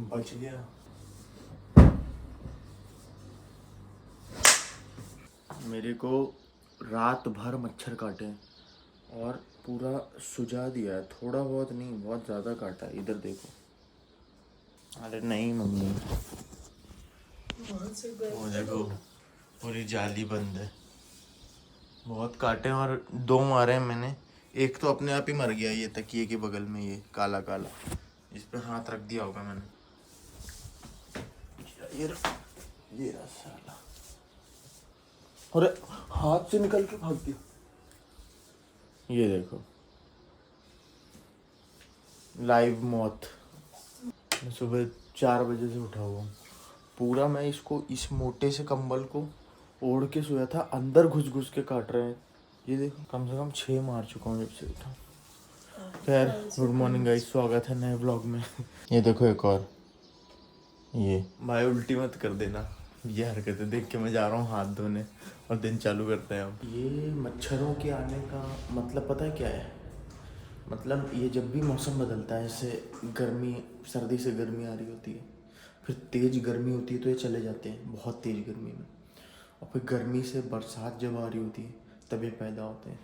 बच गया। मेरे को रात भर मच्छर काटे और पूरा सुझा दिया है। थोड़ा बहुत नहीं, बहुत ज़्यादा काटा है। इधर देखो। अरे नहीं मम्मी, वो देखो पूरी जाली बंद है। बहुत काटे और 2 मारे हैं मैंने। एक तो अपने आप ही मर गया, ये तकिए के बगल में, ये काला काला, इस पे हाथ रख दिया होगा मैंने। ये रहा साला। अरे हाथ से निकल के भाग गया। ये देखो लाइव मौत। मैं सुबह 4 बजे से उठा हुआ हूँ। पूरा मैं इसको, इस मोटे से कंबल को ओढ़ के सोया था, अंदर घुस घुस के काट रहे हैं। ये देखो कम से कम 6 मार चुका हूँ जब से उठा। खैर गुड मॉर्निंग गाइस, स्वागत है नए व्लॉग में। ये देखो एक और, ये भाई उल्टी मत कर देना। ये हरकतें देख के मैं जा रहा हूँ हाथ धोने और दिन चालू करते हैं अब। ये मच्छरों के आने का मतलब पता है क्या है? मतलब ये जब भी मौसम बदलता है, जैसे गर्मी, सर्दी से गर्मी आ रही होती है, फिर तेज़ गर्मी होती है तो ये चले जाते हैं बहुत तेज़ गर्मी में, और फिर गर्मी से बरसात जब आ रही होती है तब ये पैदा होते हैं।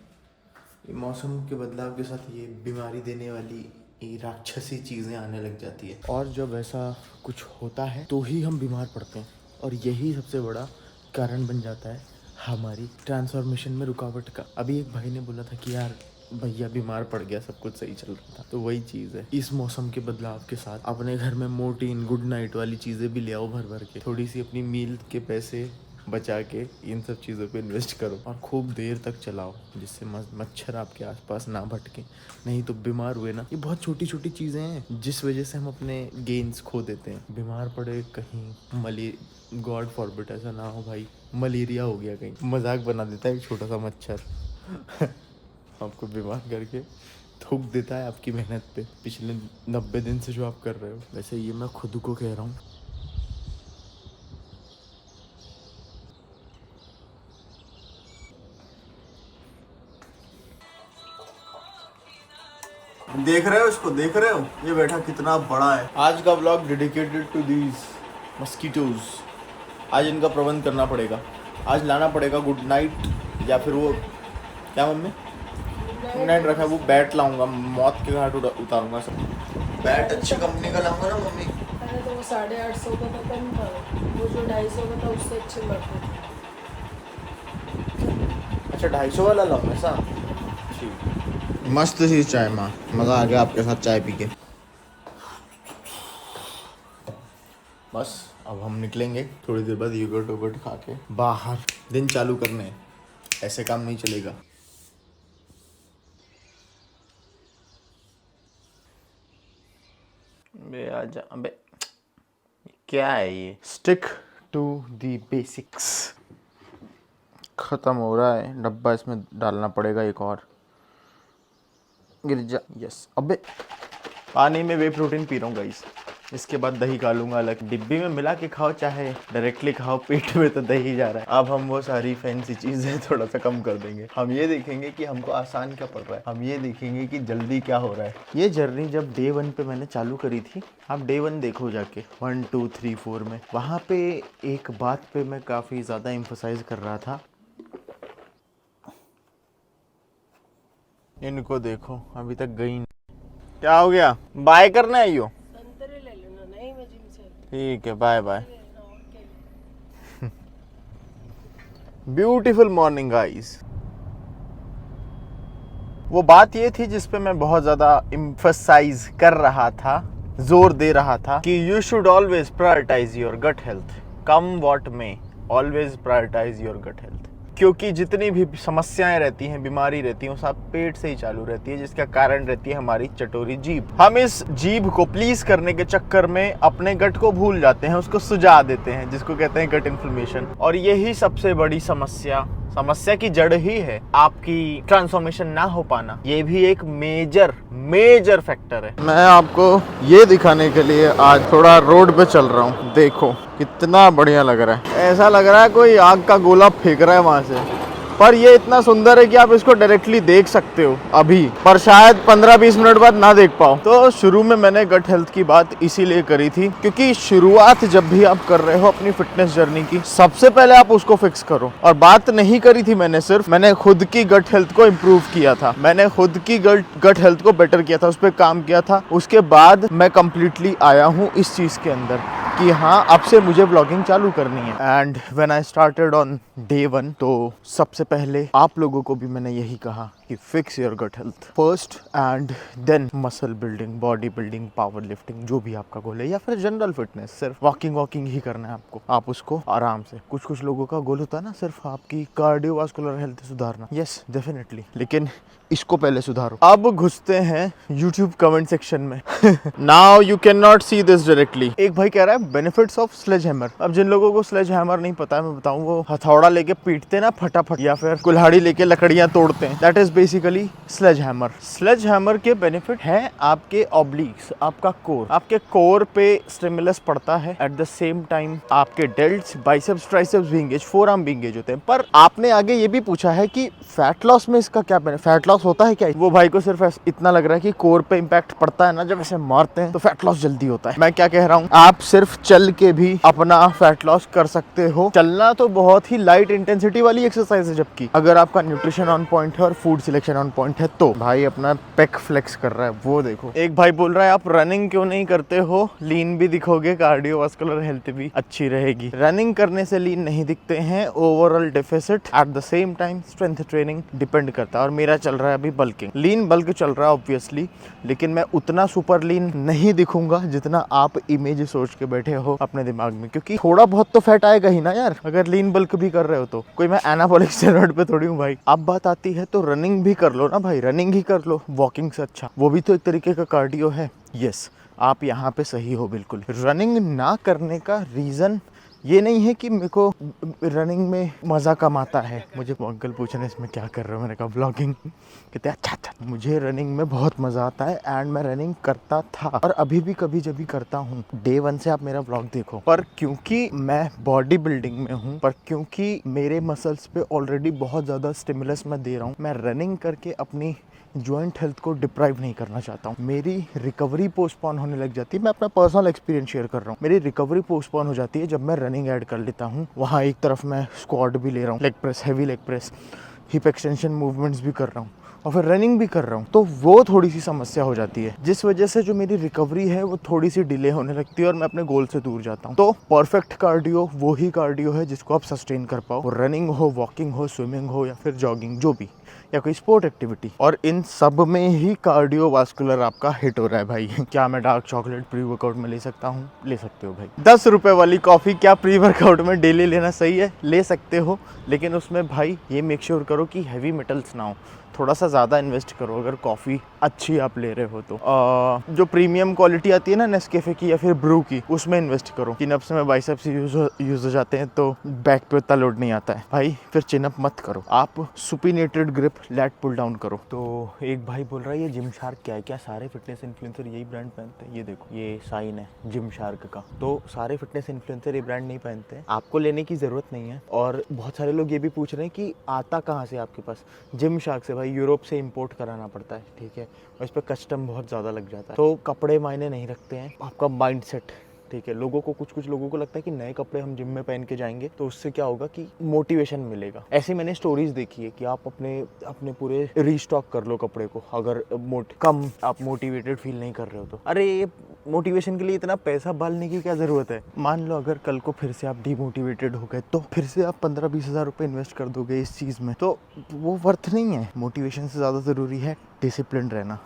ये मौसम के बदलाव के साथ ये बीमारी देने वाली ये राक्षसी चीज़ें आने लग जाती है, और जब ऐसा कुछ होता है तो ही हम बीमार पड़ते हैं, और यही सबसे बड़ा कारण बन जाता है हमारी ट्रांसफॉर्मेशन में रुकावट का। अभी एक भाई ने बोला था कि यार भैया बीमार पड़ गया, सब कुछ सही चल रहा था। तो वही चीज़ है, इस मौसम के बदलाव के साथ अपने घर में मोर्टीन, गुड नाइट वाली चीज़ें भी ले आओ भर भर के। थोड़ी सी अपनी मील के पैसे बचा के इन सब चीज़ों पे इन्वेस्ट करो और खूब देर तक चलाओ, जिससे मच्छर आपके आसपास ना भटके। नहीं तो बीमार हुए ना, ये बहुत छोटी छोटी चीज़ें हैं जिस वजह से हम अपने गेन्स खो देते हैं। बीमार पड़े कहीं, गॉड फॉरबिड ऐसा ना हो भाई, मलेरिया हो गया कहीं, मजाक बना देता है एक छोटा सा मच्छर आपको बीमार करके थूक देता है आपकी मेहनत पे, पिछले 90 दिन से जो आप कर रहे हो। वैसे ये मैं खुद को कह रहा हूँ। देख रहे हो इसको, देख रहे हो ये बैठा कितना बड़ा है। आज का vlog dedicated to these mosquitoes. आज इनका प्रबंध करना पड़ेगा। आज लाना पड़ेगा गुड नाइट, या फिर वो क्या मम्मी गुड नाइट रखा है, वो बैट लाऊंगा, मौत के घाट उतारूंगा सब। बैट अच्छी कंपनी का लाऊंगा ना मम्मी। अरे तो वो 850 का तो कम था, वो जो 250 का था उससे अच्छे लगते थे। अच्छा 250 वाला लाऊं ऐसा? ठीक। मस्त सी चाय माँ, मज़ा आ गया आपके साथ चाय पी के। बस अब हम निकलेंगे थोड़ी देर बाद योगर्ट वोगर्ट खा के बाहर दिन चालू करने। ऐसे काम नहीं चलेगा। बे आजा, अबे क्या है ये? Stick to the basics. ख़त्म हो रहा है डब्बा, इसमें डालना पड़ेगा एक और। गिरजा, यस। अबे पानी में वे प्रोटीन पी रहा हूँ गाइस। इसके बाद दही खा लूंगा अलग। डिब्बी में मिला के खाओ चाहे डायरेक्टली खाओ, पेट में तो दही जा रहा है। अब हम वो सारी फैंसी चीज़ें थोड़ा सा कम कर देंगे। हम ये देखेंगे कि हमको आसान क्या पड़ रहा है, हम ये देखेंगे कि जल्दी क्या हो रहा है। ये जर्नी जब डे 1 पे मैंने चालू करी थी, आप डे 1 देखो जाके 1 2 3 4 में, वहाँ पे एक बात पे मैं काफ़ी ज़्यादा एम्फोसाइज कर रहा था। इनको देखो अभी तक गई नहीं। क्या हो गया? बाय करना है यो? संतरे ले लेना। नहीं मैं जिम से। ठीक है, bye bye. Beautiful morning guys. वो बात ये थी जिस पे मैं बहुत ज़्यादा एम्फसाइज कर रहा था, जोर दे रहा था कि you should always prioritise your gut health, come what may, always prioritise your gut health. क्योंकि जितनी भी समस्याएं रहती हैं, बीमारी रहती है, वो सब पेट से ही चालू रहती है, जिसका कारण रहती है हमारी चटोरी जीभ। हम इस जीभ को प्लीज करने के चक्कर में अपने गट को भूल जाते हैं, उसको सुझा देते हैं, जिसको कहते हैं गट इन्फ्लेमेशन। और यही सबसे बड़ी समस्या की जड़ ही है आपकी ट्रांसफॉर्मेशन ना हो पाना। ये भी एक मेजर फैक्टर है। मैं आपको ये दिखाने के लिए आज थोड़ा रोड पे चल रहा हूँ। देखो कितना बढ़िया लग रहा है। ऐसा लग रहा है कोई आग का गोला फेंक रहा है वहां से। पर ये इतना सुंदर है कि आप इसको डायरेक्टली देख सकते हो अभी, पर शायद 15-20 मिनट बाद ना देख पाओ। तो शुरू में मैंने गट हेल्थ की बात इसीलिए करी थी क्योंकि शुरुआत जब भी आप कर रहे हो अपनी फिटनेस जर्नी की, सबसे पहले आप उसको फिक्स करो। और बात नहीं करी थी मैंने खुद की गट हेल्थ को इम्प्रूव किया था, मैंने खुद की गट हेल्थ को बेटर किया था, उस पर काम किया था। उसके बाद मैं कंप्लीटली आया हूँ इस चीज के अंदर कि हाँ अब से मुझे व्लॉगिंग चालू करनी है। And when I started on day 1, तो सबसे पहले आप लोगों को भी मैंने यही कहा कि fix your gut health first and then muscle building, body building, power lifting, जो भी आपका गोल है, या फिर जनरल फिटनेस, सिर्फ वॉकिंग ही करना है आपको, आप उसको आराम से। कुछ लोगों का गोल होता है ना सिर्फ आपकी कार्डियोवास्कुलर हेल्थ सुधारना, यस डेफिनेटली, लेकिन इसको पहले सुधारो। अब घुसते हैं YouTube कमेंट सेक्शन में। Now you can not see this directly. एक भाई कह रहा है बेनिफिट्स ऑफ स्लेज हैमर। अब जिन लोगों को स्लेज हैमर नहीं पता है मैं बताऊं, वो हथौड़ा लेके पीटते ना फटाफट, या फिर कुल्हाड़ी लेके लकड़ियां तोड़ते हैं, that is basically sledge hammer. Sledge hammer के बेनिफिट है आपके ऑब्लिक्स, आपका कोर, आपके कोर पे स्टिमुलस पड़ता है, एट द सेम टाइम आपके डेल्ट्स, बाइसेप्स, ट्राइसेप्स भी एंगेज, फोर आर्म भी एंगेज होते हैं। पर आपने आगे ये भी पूछा है कि फैट लॉस में इसका क्या बेनिफिट, फैट लॉस होता है क्या? वो भाई को सिर्फ इतना लग रहा है कि कोर पे इंपैक्ट पड़ता है ना, जब ऐसे मारते हैं तो फैट लॉस जल्दी होता है। मैं क्या कह रहा हूँ, आप सिर्फ चल के भी अपना फैट लॉस कर सकते हो। चलना तो बहुत ही लाइट इंटेंसिटी वाली एक्सरसाइज है, जबकि अगर आपका न्यूट्रिशन ऑन पॉइंट है और फूड सिलेक्शन ऑन पॉइंट है तो भाई अपना पेक फ्लेक्स कर रहा है, वो देखो। एक भाई बोल रहा है आप रनिंग क्यों नहीं करते हो, लीन भी दिखोगे, कार्डियोवास्कुलर हेल्थ भी अच्छी रहेगी। रनिंग करने से लीन नहीं दिखते हैं, overall deficit at the same time strength training depend करता है। और मेरा चल रहा है अभी बल्किंग, लीन बल्क चल रहा है ऑब्वियसली, लेकिन मैं उतना सुपर लीन नहीं दिखूंगा जितना आप इमेज सोच के बैठे हो अपने दिमाग में, क्योंकि थोड़ा बहुत तो फैट आएगा ही ना यार, अगर लीन बल्क भी कर रहे हो तो। कोई मैं एनाबॉलिक स्टेरॉइड पे थोड़ी हूँ भाई। अब बात आती है तो रनिंग भी कर लो ना भाई, रनिंग ही कर लो वॉकिंग से अच्छा, वो भी तो एक तरीके का कार्डियो है। यस, आप यहाँ पे सही हो बिल्कुल। रनिंग ना करने का रीजन ये नहीं है कि मेरे को रनिंग में मज़ा कम आता है। मुझे अंकल पूछ रहे हैं इसमें क्या कर रहे हो, मैंने कहा ब्लॉगिंग। कहते हैं अच्छा, मुझे रनिंग में बहुत मज़ा आता है एंड मैं रनिंग करता था और अभी भी कभी जब भी करता हूँ। डे 1 से आप मेरा ब्लॉग देखो, पर क्योंकि मैं बॉडी बिल्डिंग में हूँ, पर क्योंकि मेरे मसल्स पे ऑलरेडी बहुत ज़्यादा स्टिमुलस मैं दे रहा हूँ, मैं रनिंग करके अपनी जॉइंट हेल्थ को डिप्राइव नहीं करना चाहता हूँ। मेरी रिकवरी पोस्टपोन होने लग जाती है, मैं अपना पर्सनल एक्सपीरियंस शेयर कर रहा हूँ। मेरी रिकवरी पोस्टपोन हो जाती है जब मैं रनिंग ऐड कर लेता हूँ। वहाँ एक तरफ मैं स्क्वाट भी ले रहा हूँ, leg press, heavy leg press, hip extension movements भी कर रहा हूँ और फिर रनिंग भी कर रहा हूँ, तो वो थोड़ी सी समस्या हो जाती है, जिस वजह से जो मेरी रिकवरी है वो थोड़ी सी डिले होने लगती है और मैं अपने गोल से दूर जाता हूँ। तो परफेक्ट कार्डियो वो ही कार्डियो है जिसको आप सस्टेन कर पाओ, रनिंग हो, वॉकिंग हो, स्विमिंग हो या फिर जॉगिंग, जो भी, या कोई स्पोर्ट एक्टिविटी। और इन सब में ही कार्डियोवास्कुलर आपका हिट हो रहा है भाई। क्या मैं डार्क चॉकलेट प्री वर्कआउट में ले सकता हूँ? ले सकते हो भाई। 10 रुपए वाली कॉफ़ी क्या प्री वर्कआउट में डेली लेना सही है? ले सकते हो, लेकिन उसमें भाई ये मेक श्योर करो कि हैवी मेटल्स ना हो, थोड़ा सा ज़्यादा इन्वेस्ट करो अगर कॉफ़ी अच्छी आप ले रहे हो तो। जो प्रीमियम क्वालिटी आती है ना नेस्कैफे की या फिर ब्रू की, उसमें इन्वेस्ट करो। चिनअप्स में बाइसेप्स यूज़ हो जाते हैं तो बैक पे उतना लोड नहीं आता है भाई, फिर चिनअप मत करो, आप supinated grip lat pull down करो। तो एक भाई बोल रहा है ये जिम शार्क क्या है, क्या सारे फिटनेस इन्फ्लुएंसर यही ब्रांड पहनते हैं? ये देखो, ये साइन है जिम शार्क का। तो सारे फिटनेस इन्फ्लुएंसर ये ब्रांड नहीं पहनते हैं, आपको लेने की ज़रूरत नहीं है। और बहुत सारे लोग ये भी पूछ रहे हैं कि आता कहाँ से आपके पास? जिम शार्क से भाई, यूरोप से इंपोर्ट कराना पड़ता है, ठीक है, और इस पर कस्टम बहुत ज़्यादा लग जाता है। तो कपड़े मायने नहीं रखते हैं, आपका माइंडसेट, ठीक है। लोगों को कुछ लोगों को लगता है कि नए कपड़े हम जिम में पहन के जाएंगे तो उससे क्या होगा कि मोटिवेशन मिलेगा। ऐसे मैंने स्टोरीज देखी है कि आप अपने पूरे रीस्टॉक कर लो कपड़े को, अगर कम आप मोटिवेटेड फील नहीं कर रहे हो तो। अरे मोटिवेशन के लिए इतना पैसा बालने की क्या ज़रूरत है? मान लो अगर कल को फिर से आप डीमोटिवेटेड हो गए तो फिर से आप 15-20 हज़ार रुपये इन्वेस्ट कर दोगे इस चीज़ में, तो वो वर्थ नहीं है। मोटिवेशन से ज़्यादा ज़रूरी है डिसिप्लिन रहना।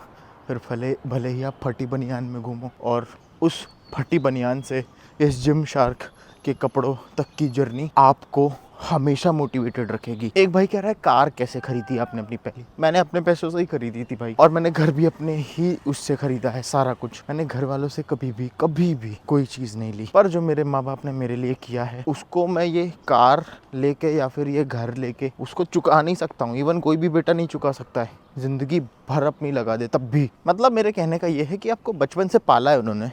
फिर भले ही आप फटी बनियान में घूमो, और उस फटी बनियान से इस जिम शार्क के कपड़ों तक की जर्नी आपको हमेशा मोटिवेटेड रखेगी। एक भाई कह रहा है कार कैसे खरीदी आपने अपनी? पहली मैंने अपने पैसों से ही खरीदी थी भाई, और मैंने घर भी अपने ही उससे खरीदा है सारा कुछ। मैंने घर वालों से कभी भी कोई चीज़ नहीं ली, पर जो मेरे माँ बाप ने मेरे लिए किया है उसको मैं ये कार लेके या फिर ये घर लेके उसको चुका नहीं सकता हूँ। इवन कोई भी बेटा नहीं चुका सकता है, जिंदगी भर अपनी लगा दे तब भी। मतलब मेरे कहने का ये है कि आपको बचपन से पाला है उन्होंने,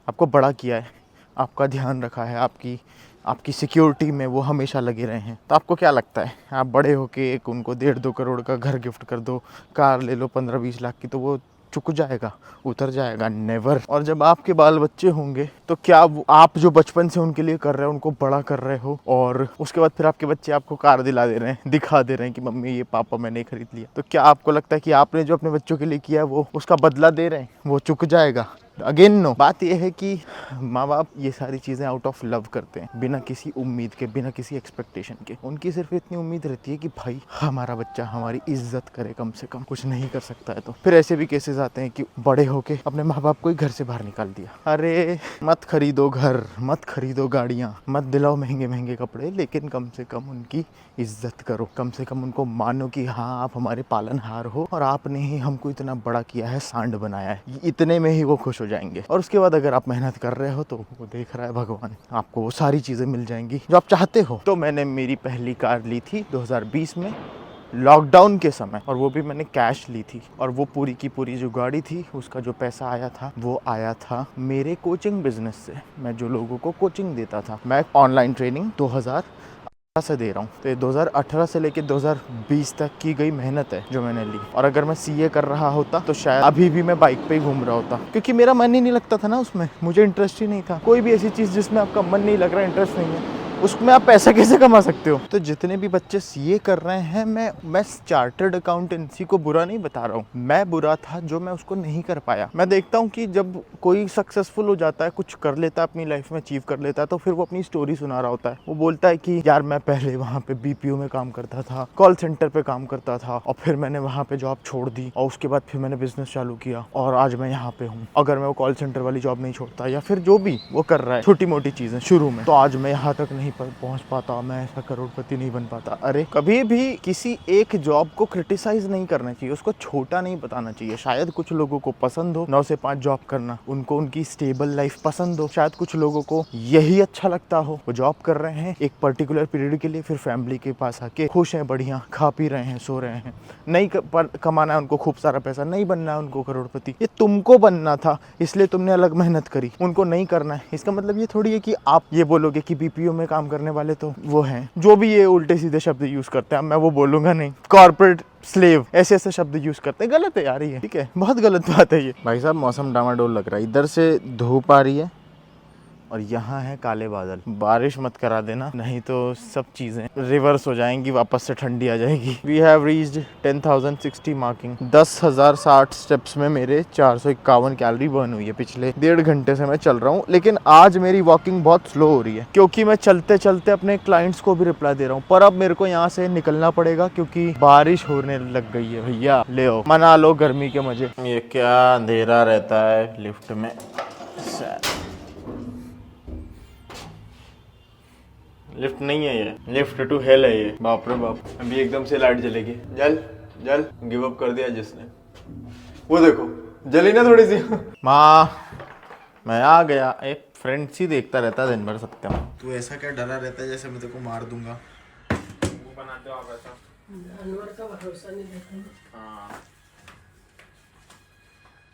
आपको बड़ा किया है, आपका ध्यान रखा है, आपकी आपकी सिक्योरिटी में वो हमेशा लगे रहे हैं, तो आपको क्या लगता है आप बड़े होके एक उनको 1.5-2 करोड़ का घर गिफ्ट कर दो, कार ले लो 15-20 लाख की, तो वो चुक जाएगा, उतर जाएगा? नेवर। और जब आपके बाल बच्चे होंगे तो क्या आप जो बचपन से उनके लिए कर रहे हो, उनको बड़ा कर रहे हो, और उसके बाद फिर आपके बच्चे आपको कार दिला दे रहे हैं, दिखा दे रहे हैं कि मम्मी ये पापा मैंने खरीद लिया, तो क्या आपको लगता है कि आपने जो अपने बच्चों के लिए किया है वो उसका बदला दे रहे हैं, वो चुक जाएगा? Again no. बात यह है कि माँ बाप ये सारी चीज़ें आउट ऑफ लव करते हैं, बिना किसी उम्मीद के, बिना किसी एक्सपेक्टेशन के। उनकी सिर्फ इतनी उम्मीद रहती है कि भाई हमारा बच्चा हमारी इज्जत करे, कम से कम कुछ नहीं कर सकता है तो। फिर ऐसे भी केसेस आते हैं कि बड़े होके अपने माँ बाप को ही घर से बाहर निकाल दिया। अरे मत खरीदो घर, मत खरीदो गाड़ियाँ, मत दिलाओ महंगे महंगे कपड़े, लेकिन कम से कम उनकी इज्जत करो, कम से कम उनको मानो कि हाँ आप हमारे पालनहार हो और आपने ही हमको इतना बड़ा किया है, सांड बनाया है। इतने में ही वो खुश हो जाएंगे। और उसके बाद अगर आप मेहनत कर रहे हो तो वो देख रहा है भगवान, आपको वो सारी चीज़ें मिल जाएंगी जो आप चाहते हो। तो मैंने मेरी पहली कार ली थी 2020 में, लॉकडाउन के समय, और वो भी मैंने कैश ली थी। और वो पूरी की पूरी जो गाड़ी थी उसका जो पैसा आया था वो आया था मेरे कोचिंग बिजनेस से। मैं जो लोगों को कोचिंग देता था, मैं ऑनलाइन ट्रेनिंग 2018 से दे रहा हूँ, तो ये 2018 से लेके 2020 तक की गई मेहनत है जो मैंने ली। और अगर मैं सीए कर रहा होता तो शायद अभी भी मैं बाइक पे ही घूम रहा होता, क्योंकि मेरा मन ही नहीं लगता था ना उसमें, मुझे इंटरेस्ट ही नहीं था। कोई भी ऐसी चीज़ जिसमें आपका मन नहीं लग रहा, इंटरेस्ट नहीं है, उसमें आप पैसा कैसे कमा सकते हो? तो जितने भी बच्चे सीए कर रहे हैं, मैं चार्टर्ड अकाउंटेंसी को बुरा नहीं बता रहा हूँ, मैं बुरा था जो मैं उसको नहीं कर पाया। मैं देखता हूँ कि जब कोई सक्सेसफुल हो जाता है, कुछ कर लेता है अपनी लाइफ में, अचीव कर लेता है, तो फिर वो अपनी स्टोरी सुना रहा होता है। वो बोलता है कि यार मैं पहले वहाँ पे बीपीओ में काम करता था, कॉल सेंटर पे काम करता था, और फिर मैंने वहाँ पे जॉब छोड़ दी, और उसके बाद फिर मैंने बिजनेस चालू किया और आज मैं यहाँ पे हूँ। अगर मैं वो कॉल सेंटर वाली जॉब नहीं छोड़ता, या फिर जो भी वो कर रहा है छोटी मोटी चीजें शुरू में, तो आज मैं यहाँ तक नहीं पहुँच पाता, मैं ऐसा करोड़पति नहीं बन पाता। अरे कभी भी किसी एक जॉब को क्रिटिसाइज नहीं करना चाहिए, उसको छोटा नहीं बताना चाहिए। शायद कुछ लोगों को पसंद हो 9 से 5 जॉब करना, उनको उनकी स्टेबल लाइफ पसंद हो, शायद कुछ लोगों को यही अच्छा लगता हो, वो जॉब कर रहे हैं एक पर्टिकुलर पीरियड के लिए, फिर फैमिली के पास आके खुश हैं, बढ़िया खा पी रहे हैं, सो रहे हैं। नहीं कमाना है उनको खूब सारा पैसा, नहीं बनना है उनको करोड़पति, ये तुमको बनना था इसलिए तुमने अलग मेहनत करी, उनको नहीं करना है। इसका मतलब ये थोड़ी है कि आप ये बोलोगे कि बीपीओ में काम करने वाले तो वो हैं, जो भी ये उल्टे सीधे शब्द यूज करते हैं, मैं वो बोलूंगा नहीं, कॉर्पोरेट स्लेव, ऐसे ऐसे शब्द यूज करते हैं, गलत है यार ये, ठीक है, बहुत गलत बात है ये। भाई साहब मौसम डामाडोल लग रहा है, इधर से धूप आ रही है और यहाँ है काले बादल। बारिश मत करा देना, नहीं तो सब चीजें रिवर्स हो जाएंगी, वापस से ठंडी आ जाएगी। We have reached 10,060 marking. 10,060 steps में मेरे 451 कैलोरी बर्न हुई है। पिछले 1.5 घंटे से मैं चल रहा हूँ, लेकिन आज मेरी वॉकिंग बहुत स्लो हो रही है, क्योंकि मैं चलते चलते अपने क्लाइंट्स को भी रिप्लाई दे रहा हूँ। पर अब मेरे को यहाँ से निकलना पड़ेगा क्योंकि बारिश होने लग गई है। भैया ले आओ, मना लो गर्मी के मजे। ये क्या अंधेरा रहता है लिफ्ट में। लिफ्ट नहीं है ये, लिफ्ट टू हेल है ये। बाप रे बाप, अभी एकदम से लाइट जलेगी। जल जल, गिव अप कर दिया जिसने, वो देखो जली ना थोड़ी सी। माँ मैं आ गया। एक फ्रेंड सी देखता रहता है दिन भर। सत्यम तू ऐसा क्या डरा रहता है जैसे मैं तेरे को मार दूंगा? वो बनाते हो आप ऐसा, जानवर का भरोसा नहीं देता।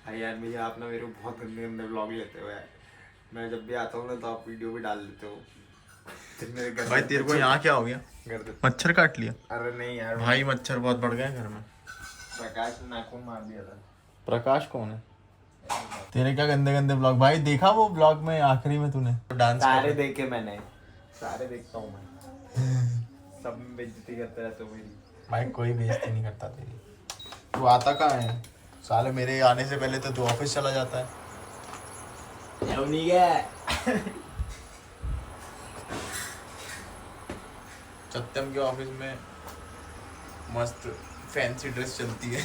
हाँ यार भैया, आप ना मेरे को बहुत गंदे गंदे व्लॉग लेते हो यार। मैं जब भी आता हूँ ना तो आप वीडियो भी डाल देते हो। भाई तेरे को यहाँ क्या हो गया? मच्छर काट लिया? अरे नहीं यार भाई, मच्छर बहुत बढ़ गए घर में। प्रकाश ने नाखून मार दिया था। प्रकाश कौन है? तेरे क्या गंदे गंदे ब्लॉग? भाई देखा वो ब्लॉग में आखिरी में तूने डांस सारे देखे मैंने, सारे देखता हूँ मैं। सब में बेइज्जती करते रहते हो मेरी। भाई कोई बेइज्जती नहीं करता तेरी। तू आता कहाँ है साले? मेरे आने से पहले तो तू ऑफिस चला जाता है। नहीं गया। सत्यम के ऑफिस में मस्त फैंसी ड्रेस चलती है।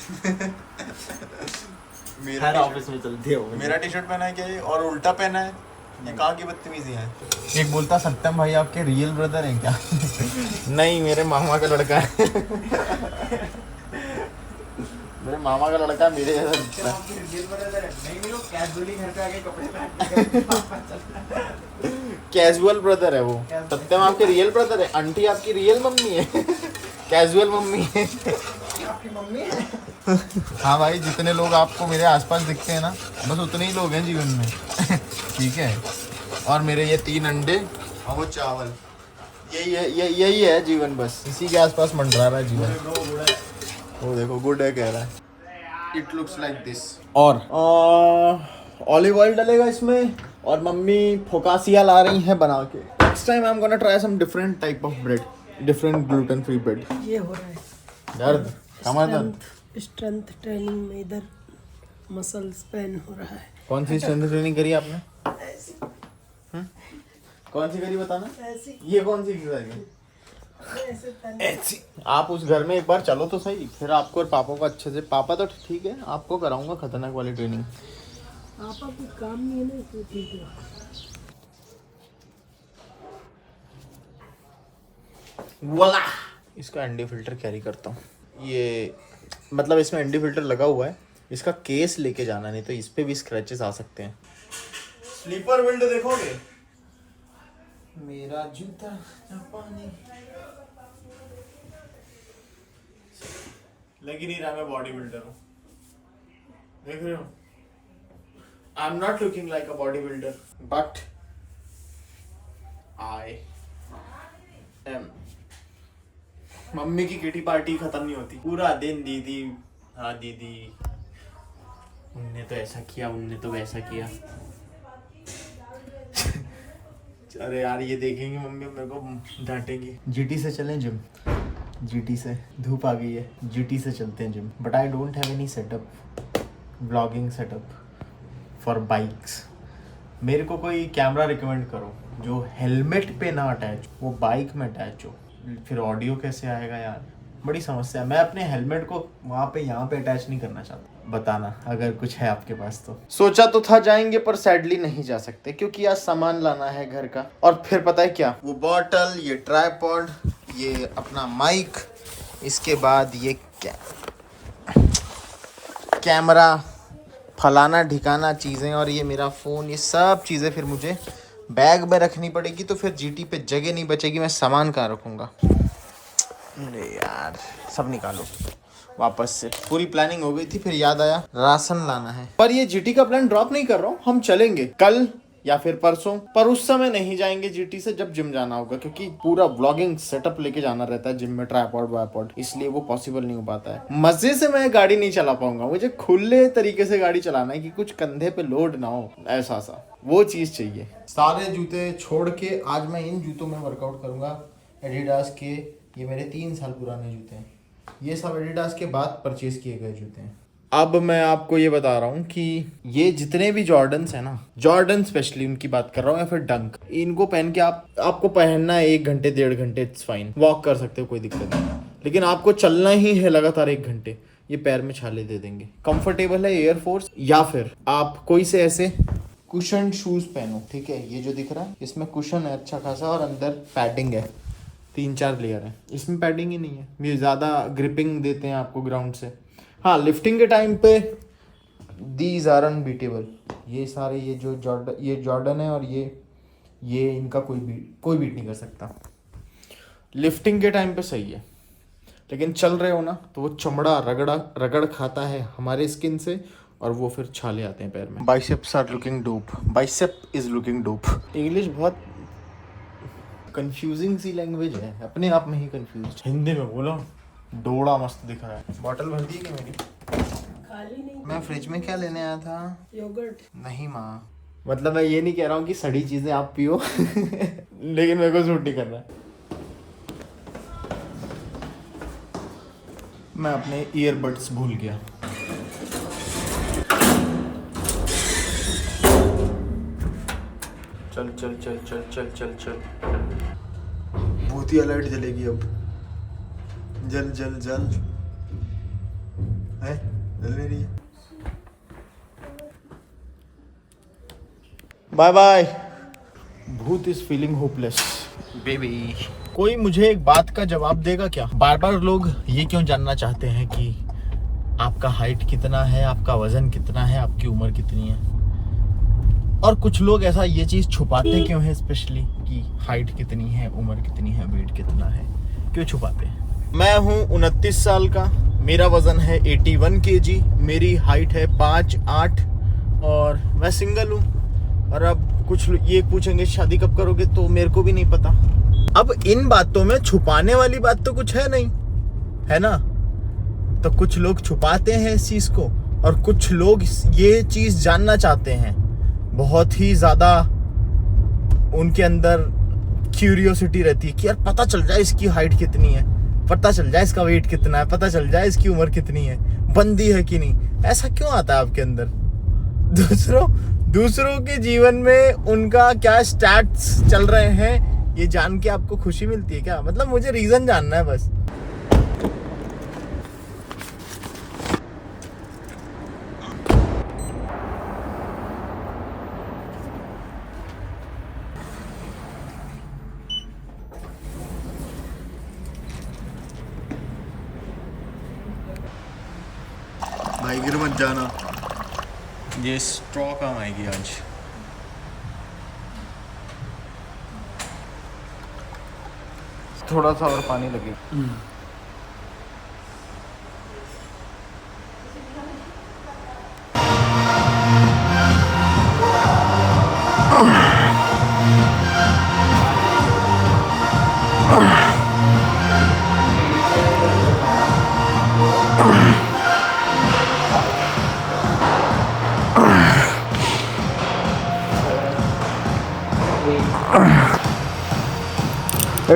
हर ऑफिस में चलती है। मेरा टी शर्ट पहना है क्या ये, और उल्टा पहना है? ये कहाँ की बदतमीजी है? एक बोलता सत्यम भाई आपके रियल ब्रदर हैं क्या? नहीं, मेरे मामा का लड़का है। मेरे मामा का लड़का मेरे जैसा दिखता है। रियल ब्रदर है? नहीं, मेरे को कैजुअली घर पे आके कपड़े पहन के कैजुअल ब्रदर है वो। सत्यम आपके रियल ब्रदर है। आंटी आपकी रियल मम्मी है। कैजुअल मम्मी है। आपकी मम्मी है? हाँ भाई, जितने लोग आपको मेरे आसपास दिखते हैं ना, बस उतने ही लोग हैं जीवन में। ठीक है। और मेरे ये 3 अंडे हाँ वो चावल, यही है जीवन, बस इसी के आसपास मंडरा रहा है जीवन। वो देखो गुड है कह रहा है। It looks like this. और ऑलिव ऑयल डलेगा इसमें, और मम्मी फोकासिया ला रही हैं बना के। Next time I am gonna try some different type of bread, different gluten free bread. ये हो रहा है दर्द, कमर दर्द। स्ट्रेंथ ट्रेनिंग में, इधर मसल्स पेन हो रहा है। कौन सी स्ट्रेंथ ट्रेनिंग करी आपने? कौन सी करी बताना? ऐसी ये कौन सी एक्सरसाइज है? ऐसे तन ऐसी। आप उस घर में एक बार चलो तो सही, फिर आपको और पापा को अच्छे से, पापा तो ठीक है, आपको कराऊंगा खतरनाक वाली ट्रेनिंग। पापा कुछ काम नहीं है ना, तो ठीक है। वाला इसका एनडी फिल्टर कैरी करता हूँ। ये मतलब इसमें एनडी फिल्टर लगा हुआ है, इसका केस लेके जाना, नहीं तो इस पे भी स्क्रैचेस आ सकते हैं। स्लीपर बिल्ड देखोगे? मेरा जूता जापानी लगी नहीं रहा, मैं बॉडी बिल्डर हूँ, देख रहे हो? I am not looking like a body builder, but I am. Mummy की किटी पार्टी खत्म नहीं होती, पूरा दिन दीदी, हाँ दीदी, उनने तो ऐसा किया, उनने तो वैसा किया। अरे यार ये देखेंगे मम्मी मेरे को डांटेंगी। जीटी से चलें जिम, जीटी से, धूप आ गई है, जीटी से चलते हैं gym. But I don't have any setup, vlogging setup for bikes. मेरे को कोई कैमरा रिकमेंड करो जो हेलमेट पे ना अटैच, वो बाइक में अटैच हो। फिर ऑडियो कैसे आएगा यार, बड़ी समस्या है। मैं अपने हेलमेट को वहाँ पे यहाँ पे अटैच नहीं करना चाहता। बताना अगर कुछ है आपके पास तो। सोचा तो था जाएंगे, पर सैडली नहीं जा सकते क्योंकि आज सामान लाना है घर का। और फिर पता है क्या, वो बॉटल, ये ट्राइपॉड, ये अपना माइक, इसके बाद ये कैमरा, फलाना ढिकाना चीज़ें, और ये मेरा फ़ोन, ये सब चीज़ें फिर मुझे बैग में रखनी पड़ेगी। तो फिर जीटी पे जगह नहीं बचेगी, मैं सामान कहाँ रखूँगा? अरे यार सब निकालो वापस से। पूरी प्लानिंग हो गई थी, फिर याद आया राशन लाना है। पर ये जीटी का प्लान ड्रॉप नहीं कर रहा हूँ, हम चलेंगे कल या फिर परसों, पर उस समय नहीं जाएंगे जीटी से जब जिम जाना होगा, क्योंकि पूरा व्लॉगिंग सेटअप लेके जाना रहता है जिम में, ट्राइपॉड वाइपॉड, इसलिए वो पॉसिबल नहीं हो पाता है। मजे से मैं गाड़ी नहीं चला पाऊंगा, मुझे खुले तरीके से गाड़ी चलाना है कि कुछ कंधे पे लोड ना हो, ऐसा सा वो चीज चाहिए। सारे जूते छोड़ के आज मैं इन जूतों में वर्कआउट करूंगा, एडिडास के। ये मेरे 3 साल पुराने जूते हैं, ये सब एडिडास के बाद परचेज किए गए जूते हैं। अब मैं आपको ये बता रहा हूँ कि ये जितने भी जॉर्डन्स है ना, जॉर्डन स्पेशली उनकी बात कर रहा हूँ, या फिर डंक, इनको पहन के आपको पहनना है 1 घंटे 1.5 घंटे, इट्स फाइन, वॉक कर सकते हो, कोई दिक्कत नहीं। लेकिन आपको चलना ही है लगातार 1 घंटे, ये पैर में छाले दे देंगे। कंफर्टेबल है एयरफोर्स, या फिर आप कोई से ऐसे कुशन शूज पहनो, ठीक है? ये जो दिख रहा है इसमें कुशन है अच्छा खासा, और अंदर पैडिंग है, 3-4 लेयर है। इसमें पैडिंग ही नहीं है, ये ज़्यादा ग्रिपिंग देते हैं आपको ग्राउंड से। हाँ, लिफ्टिंग के टाइम पे दीज आर अनबीटेबल। ये सारे ये जो जॉर्डन है, और ये इनका कोई बीट नहीं कर सकता। लिफ्टिंग के टाइम पे सही है, लेकिन चल रहे हो ना तो वो चमड़ा रगड़ खाता है हमारे स्किन से, और वो फिर छाले आते हैं पैर में। Biceps are looking dope, bicep is looking dope. English बहुत कंफ्यूजिंग सी लैंग्वेज है, अपने आप में ही कंफ्यूज। हिंदी में बोलो, डोड़ा मस्त दिख रहा है। बॉटल भर दी क्या मेरी? खाली नहीं। मैं फ्रिज में क्या लेने आया था? योगर्ट। नहीं माँ, मतलब मैं ये नहीं कह रहा हूँ कि सड़ी चीजें आप पियो लेकिन मेरे को सूट नहीं कर रहा है। मैं अपने ईयरबड्स भूल गया। चल चल चल चल चल चल चल, भूतिया लाइट जलेगी अब। जल जल जल है, जल नहीं रही है। Bye bye. भूत इज फीलिंग होपलेस बेबी। कोई मुझे एक बात का जवाब देगा क्या? बार बार लोग ये क्यों जानना चाहते हैं कि आपका हाइट कितना है, आपका वजन कितना है, आपकी उम्र कितनी है? और कुछ लोग ऐसा ये चीज छुपाते क्यों है, स्पेशली कि हाइट कितनी है, उम्र कितनी है, वेट कितना है, क्यों छुपाते हैं? मैं हूँ 29 साल का, मेरा वजन है 81 kg, मेरी हाइट है 5'8" और मैं सिंगल हूँ। और अब कुछ ये पूछेंगे शादी कब करोगे, तो मेरे को भी नहीं पता। अब इन बातों में छुपाने वाली बात तो कुछ है नहीं, है ना। तो कुछ लोग छुपाते हैं इस चीज को, और कुछ लोग ये चीज जानना चाहते हैं। बहुत ही ज्यादा उनके अंदर क्यूरियोसिटी रहती है कि यार पता चल जाए इसकी हाइट कितनी है, पता चल जाए इसका वेट कितना है, पता चल जाए इसकी उम्र कितनी है, बंदी है कि नहीं। ऐसा क्यों आता है आपके अंदर? दूसरों के जीवन में उनका क्या स्टैट्स चल रहे हैं, ये जान के आपको खुशी मिलती है क्या? मतलब मुझे रीजन जानना है बस। भाई गिर मत जाना, ये स्ट्रॉ काम आएगी आज। थोड़ा सा और पानी लगेगा।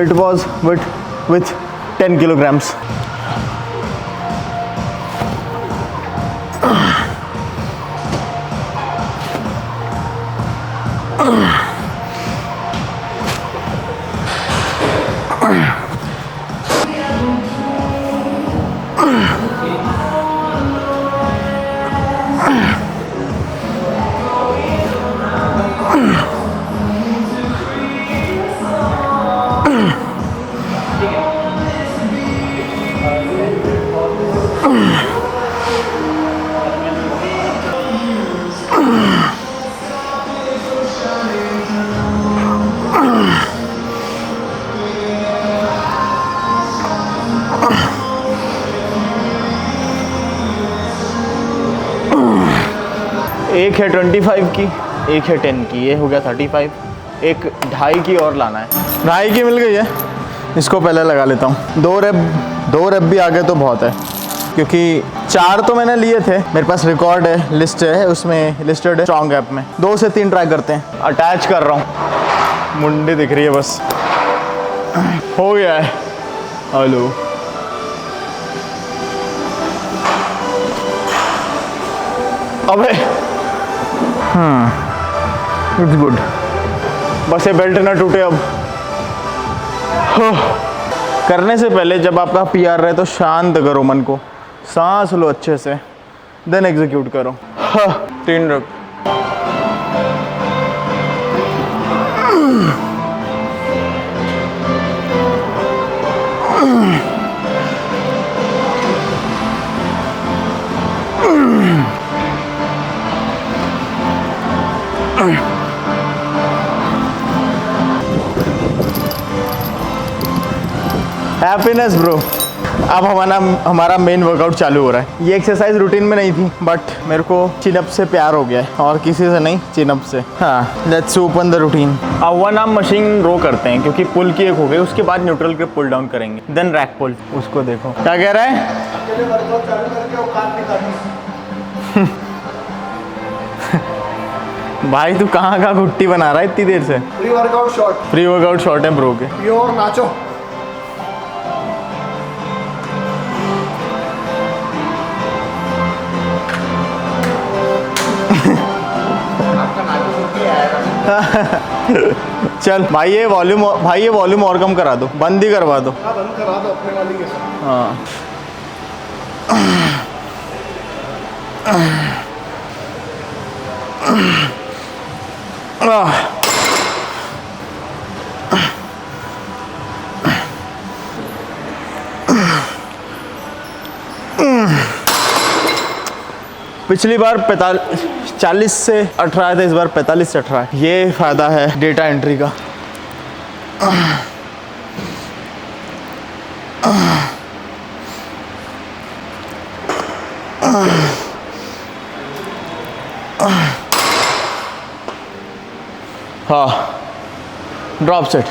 It was with 10 kilograms. एक है 25 की, एक है 10 की, ये हो गया 35। एक 2.5 की और लाना है। 2.5 की मिल गई है, इसको पहले लगा लेता हूँ। 2 रेप भी आ गए तो बहुत है, क्योंकि 4 तो मैंने लिए थे। मेरे पास रिकॉर्ड है, लिस्ट है, उसमें लिस्टेड है स्ट्रॉन्ग ऐप में। 2 से 3 ट्राई करते हैं। अटैच कर रहा हूँ, मुंडी दिख रही है बस। हो गया है। हेलो, अबे इट्स गुड। बस ये बेल्ट ना टूटे अब। करने से पहले जब आपका पीआर रहे तो शांत करो मन को, सांस लो अच्छे से, देन एग्जीक्यूट करो। 3 रख। Happiness bro. अब हमारा मेन वर्कआउट चालू हो रहा है। ये एक्सरसाइज रूटीन में नहीं थी, बट मेरे को चिनअप से प्यार हो गया है, और किसी से नहीं, चिनअप से। हाँ, लेट्स ओपन द रूटीन। अब 1 आर्म मशीन रो करते हैं, क्योंकि पुल की एक हो गई, उसके बाद न्यूट्रल ग्रिप पुल डाउन करेंगे, देन रैक पुल। उसको देखो क्या कह रहा है। भाई तू कहाँ का घुट्टी बना रहा है इतनी देर से? फ्री वर्कआउट शॉर्ट है ब्रो के। और नाचो। चल भाई ये वॉल्यूम और कम करा दो, बंद ही करवा दो। बंद करा दो अपने वाली के साथ। हाँ। पिछली बार 40 से 18 था, इस बार 45 से 18। ये फायदा है डेटा एंट्री का। हाँ, ड्रॉप सेट।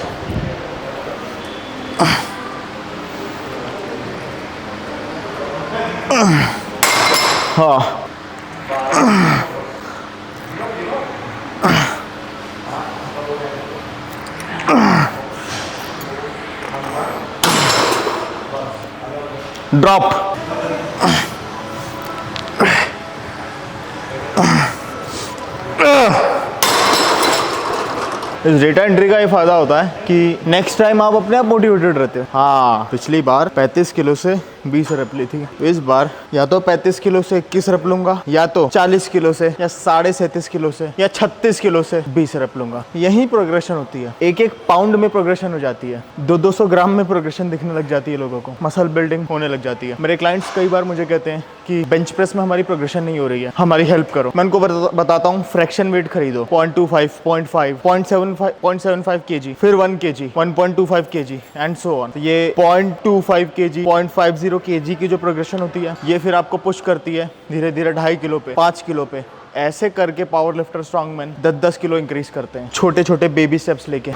हाँ, ड्रॉप। इस डेटा एंट्री का ये फायदा होता है कि नेक्स्ट टाइम आप अपने आप मोटिवेटेड रहते हो। हाँ, पिछली बार 35 किलो से 20 रैप ली थी, तो इस बार या तो 35 किलो से 21 रैप लूंगा, या तो 40 किलो से या 37.5 किलो से या 36 किलो से 20 रैप लूंगा। यही प्रोग्रेशन होती है, एक एक पाउंड में प्रोग्रेशन हो जाती है, 200 ग्राम में प्रोग्रेशन दिखने लग जाती है, लोगों को मसल बिल्डिंग होने लग जाती है। मेरे क्लाइंट्स कई बार मुझे कहते हैं कि बेंच प्रेस में हमारी प्रोग्रेशन नहीं हो रही है, हमारी हेल्प करो। मैं उनको बताता हूँ फ्रैक्शन वेट खरीदो, 0.25, 0.5, 0.75 kg, फिर 1 kg, 1.25 kg and so on. ये 0.25 kg, 0.50 kg की जो प्रोग्रेशन होती है, ये फिर आपको पुश करती है धीरे धीरे 2.5 किलो पे, 5 किलो पे। ऐसे करके power lifter strongman 10-10 kilo increase करते हैं, छोटे छोटे बेबी स्टेप्स लेके।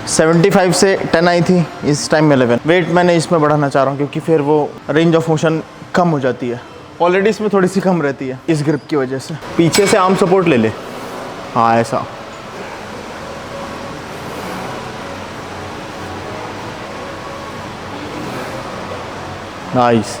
$75 से 10 आई थी, इस टाइम 11। वेट मैंने इसमें बढ़ाना चाह रहा हूँ क्योंकि फिर वो रेंज ऑफ मोशन कम हो जाती है, ऑलरेडी इसमें थोड़ी सी कम रहती है इस ग्रिप की वजह से। पीछे से आर्म सपोर्ट ले ले, हाँ ऐसा। नाइस।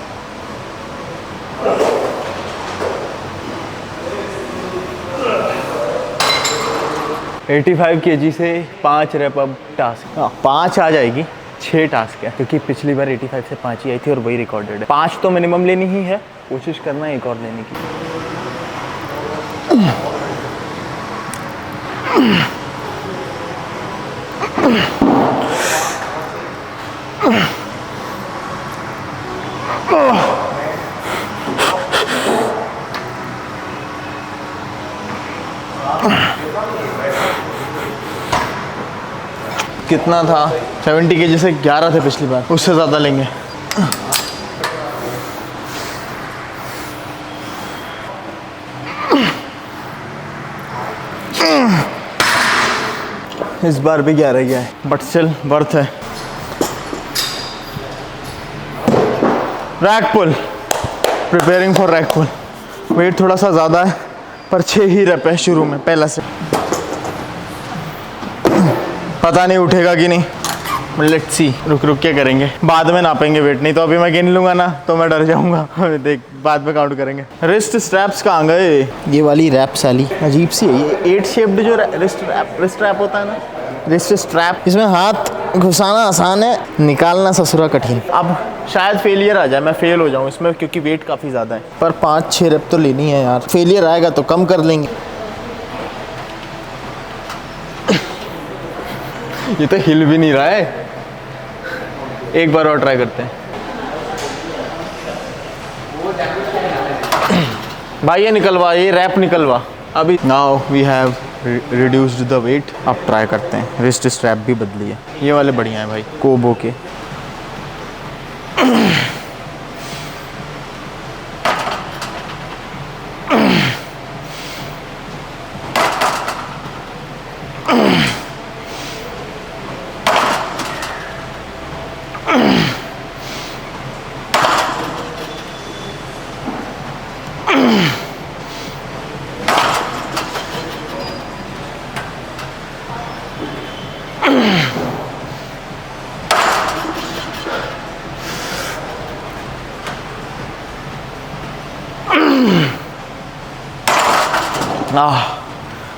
$85 kg से 5 रैप अब टास्क। हाँ, 5 आ जाएगी, 6 टास्क है क्योंकि पिछली बार 85 से 5 ही आई थी और वही रिकॉर्डेड है। 5 तो मिनिमम लेनी ही है, कोशिश करना है एक और लेने की। कितना था? 70 kg से 11 थे पिछली बार, उससे ज़्यादा लेंगे। इस बार भी 11 गया है, बट स्टिल वर्थ है। Rack pull, preparing for rack pull. Weight थोड़ा सा ज़्यादा है पर 6 ही रैप है शुरू में, पहला से। पता नहीं उठेगा कि नहीं, लेट्स सी। रुक रुक के करेंगे, बाद में नापेंगे वेट, नहीं तो अभी मैं गिन लूंगा ना तो मैं डर जाऊंगा। देख बाद में काउंट करेंगे। रिस्ट स्ट्रैप्स कहाँ गए? ये वाली रैप साली अजीब सी है ये, 8 शेप्ड जो रिस्ट रैप होता है ना, रिस्ट स्ट्रैप, इसमें हाथ घुसाना आसान है, निकालना ससुरा कठिन। अब शायद फेलियर आ जाए, मैं फेल हो जाऊँ इसमें क्योंकि वेट काफ़ी ज़्यादा है, पर 5-6 रैप तो लेनी है यार। फेलियर आएगा तो कम कर लेंगे। ये तो हिल भी नहीं रहा है, एक बार और ट्राई करते हैं। भाई ये निकलवा, ये रैप निकलवा अभी। Now we have reduced the weight. अब ट्राई करते हैं, रिस्ट स्ट्रैप भी बदली है, ये वाले बढ़िया है भाई, कोबो के। Ah,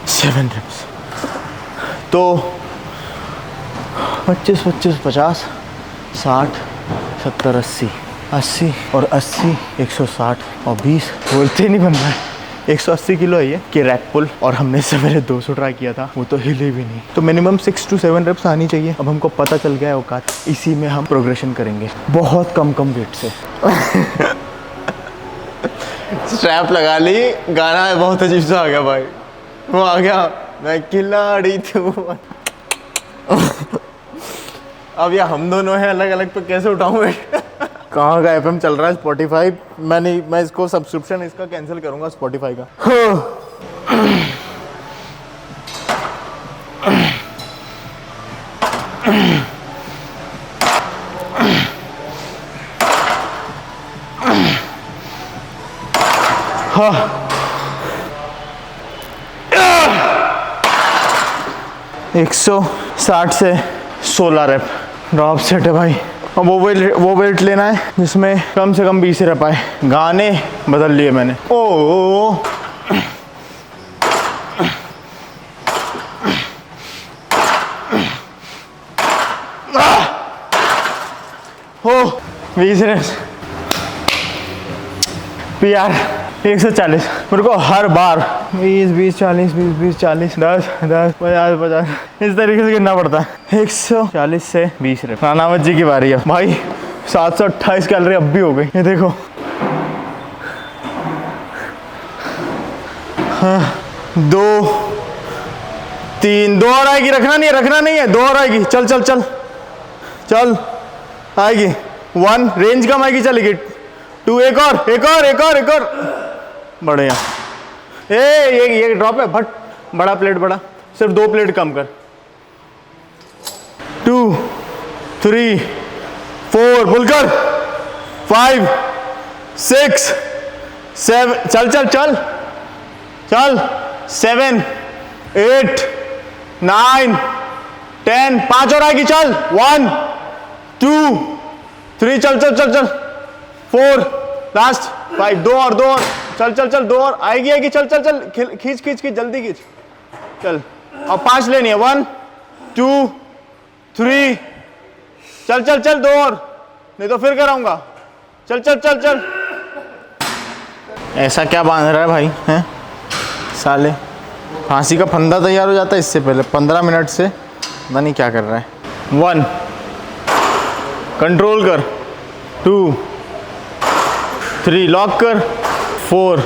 7 reps। तो 25, 50, 60, 70, 80 और 80, 160 और 20 बोलते नहीं बन रहा है। 180 किलो है ये कि रैक पुल, और हमने सवेरे 200 ट्राई किया था, वो तो हिले भी नहीं। तो मिनिमम 6 to 7 रेप्स आनी चाहिए। अब हमको पता चल गया है औकात, इसी में हम प्रोग्रेशन करेंगे बहुत कम वेट से। स्ट्रैप लगा ली, गाना बहुत अजीब सा आ गया भाई, वो आ गया मैं खिलाड़ी तू। अब ये हम दोनों हैं अलग अलग, पे कैसे उठाऊं मैं? कहाँ का एफएम चल रहा है? स्पॉटिफाई। मैं इसको सब्सक्रिप्शन इसका कैंसिल करूंगा, स्पॉटिफाई का। हाँ 160 से 16 रेप ड्रॉप सेट है भाई। अब वो वेट लेना है जिसमें कम से कम 20 रेप आए। गाने बदल लिए मैंने। ओ 20 रेप PR 140। मेरे को हर बार 20 20 40 20 20 40 10 10 50 50 इस तरीके से गिनना पड़ता है। 140 से 20 रेप। नानावत जी की बारी है भाई। 728 कैलोरी अब भी हो गई, ये देखो। हाँ 2 3 2 और आएगी। रखना नहीं है 2 और आएगी। चल चल चल चल आएगी। 1 रेंज कम आएगी, चलेगी। 2 एक और बढ़िया। ये ड्रॉप है भट। बड़ा प्लेट बड़ा, सिर्फ 2 प्लेट कम कर। 2 3 4 पुल कर। 5 6 7 चल चल चल चल 7 8 9 10 5 और आएगी। चल 1 2 3 चल चल चल चल 4 लास्ट 5 2 और चल चल चल 2 और आएगी। चल चल चल खींच जल्दी खींच। चल अब 5 लेनी है। 1 2 3 चल चल चल 2 और, नहीं तो फिर कराऊंगा। चल चल चल चल। ऐसा क्या बांध रहा है भाई हैं साले? फांसी का फंदा तैयार हो जाता है इससे पहले। 15 मिनट से पता नहीं क्या कर रहा है। 1 कंट्रोल कर। 2 3 लॉक कर। 4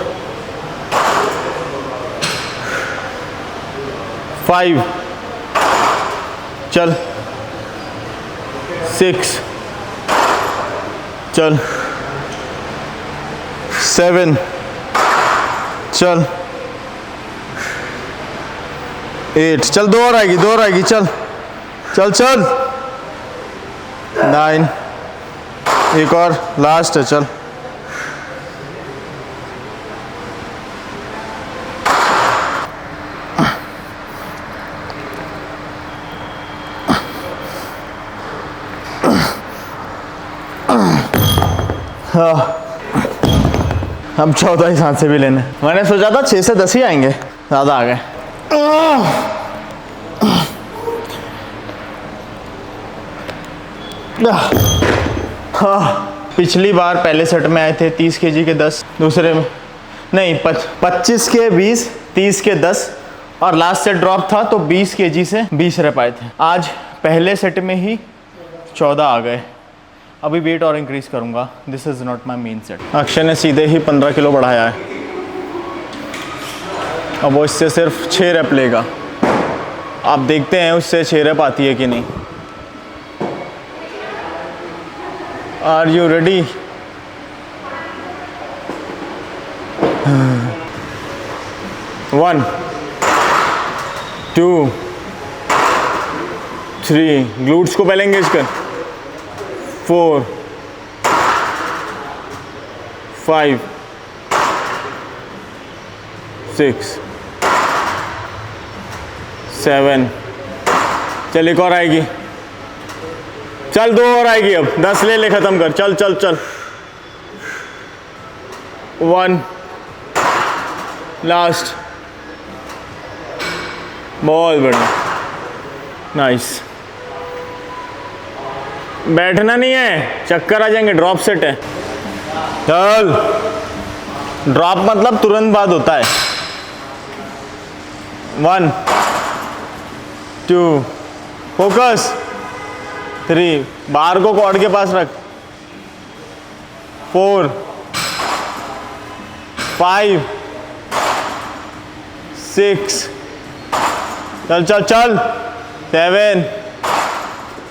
5 चल 6 चल 7 चल 8 चल 2 और आएगी। चल चल चल 9 एक और लास्ट है। चल अब 14 ही सांसें भी लेने। मैंने सोचा था 6 से 10 ही आएंगे, ज़्यादा आ गए। पिछली बार पहले सेट में आए थे 30 kg के 10, दूसरे में नहीं 25 के 20, 30 के 10 और लास्ट सेट ड्रॉप था तो 20 kg से 20 रेप आए थे। आज पहले सेट में ही 14 आ गए। अभी वेट और इंक्रीज करूंगा। This is not my main set. Akshay ने सीधे ही 15 किलो बढ़ाया है। अब वो इससे सिर्फ 6 रेप लेगा। आप देखते हैं उससे 6 रेप आती है कि नहीं। Are you ready? One 2 3 glutes को पहले एंगेज कर। 4 5 6 7 चल एक और आएगी। चल 2 और आएगी। अब 10 ले खत्म कर। चल चल चल 1 लास्ट। बहुत बढ़िया, नाइस। बैठना नहीं है, चक्कर आ जाएंगे। ड्रॉप सेट है। चल ड्रॉप मतलब तुरंत बाद होता है। 1 2 फोकस। 3 बार को कॉर्ड के पास रख। 4 5 6 चल चल चल 7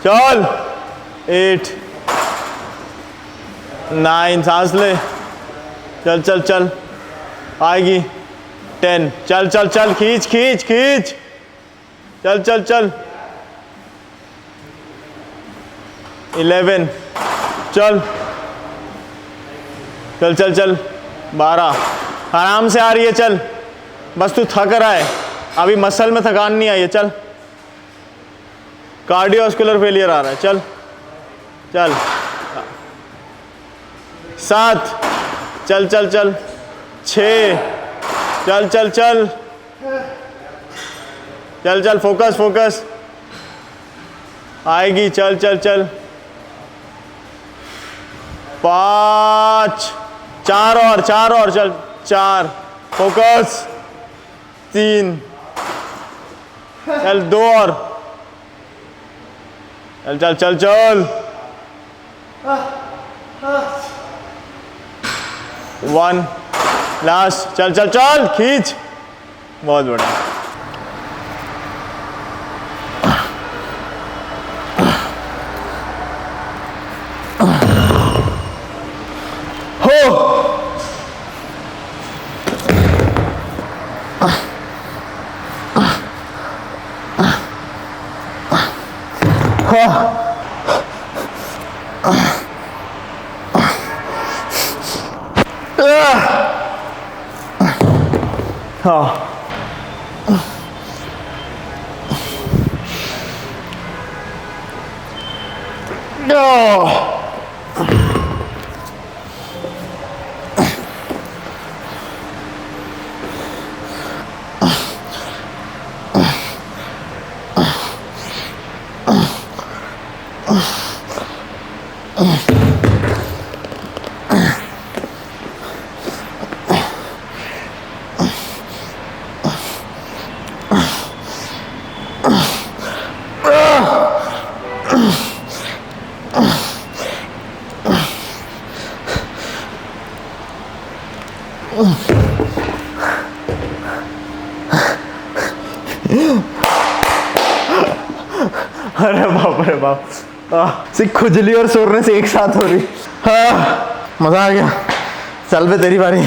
चल 8 9 सांस ले चल चल चल आएगी 10 चल चल चल खींच खींच खींच चल चल चल 11 चल चल चल चल 12 आराम से आ रही है चल बस तू थक रहा है अभी मसल में थकान नहीं आई है चल कार्डियोवास्कुलर फेलियर आ रहा है चल चल 7 चल चल चल 6 चल चल चल चल चल फोकस फोकस आएगी चल चल चल 5 4 और चल 4 फोकस 3 चल 2 और चल चल चल चल 1 लास्ट चल चल चल खींच बहुत बढ़िया हो हाँ अरे बाप सिर्फ खुजली और सोरने से एक साथ हो रही हाँ मजा आ गया चल बे तेरी बारी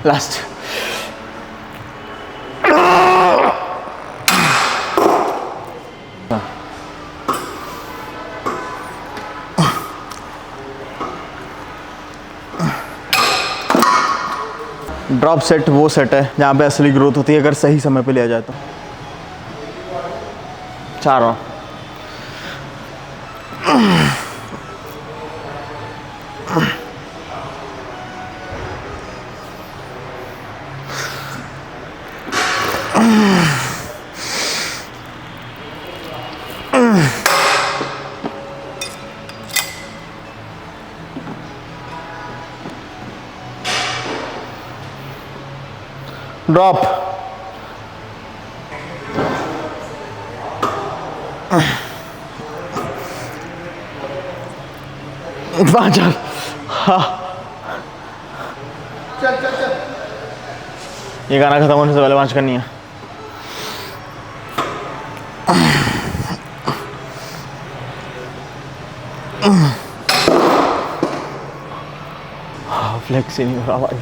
लास्ट ड्रॉप सेट वो सेट है जहाँ पे असली ग्रोथ होती है अगर सही समय पे लिया जाए तो 4 और ड्रॉप। पाँच। हाँ, चल चल चल। ये गाना खत्म होने से पहले 5 करनी है। फ्लेक्स ही नहीं हो रहा भाई।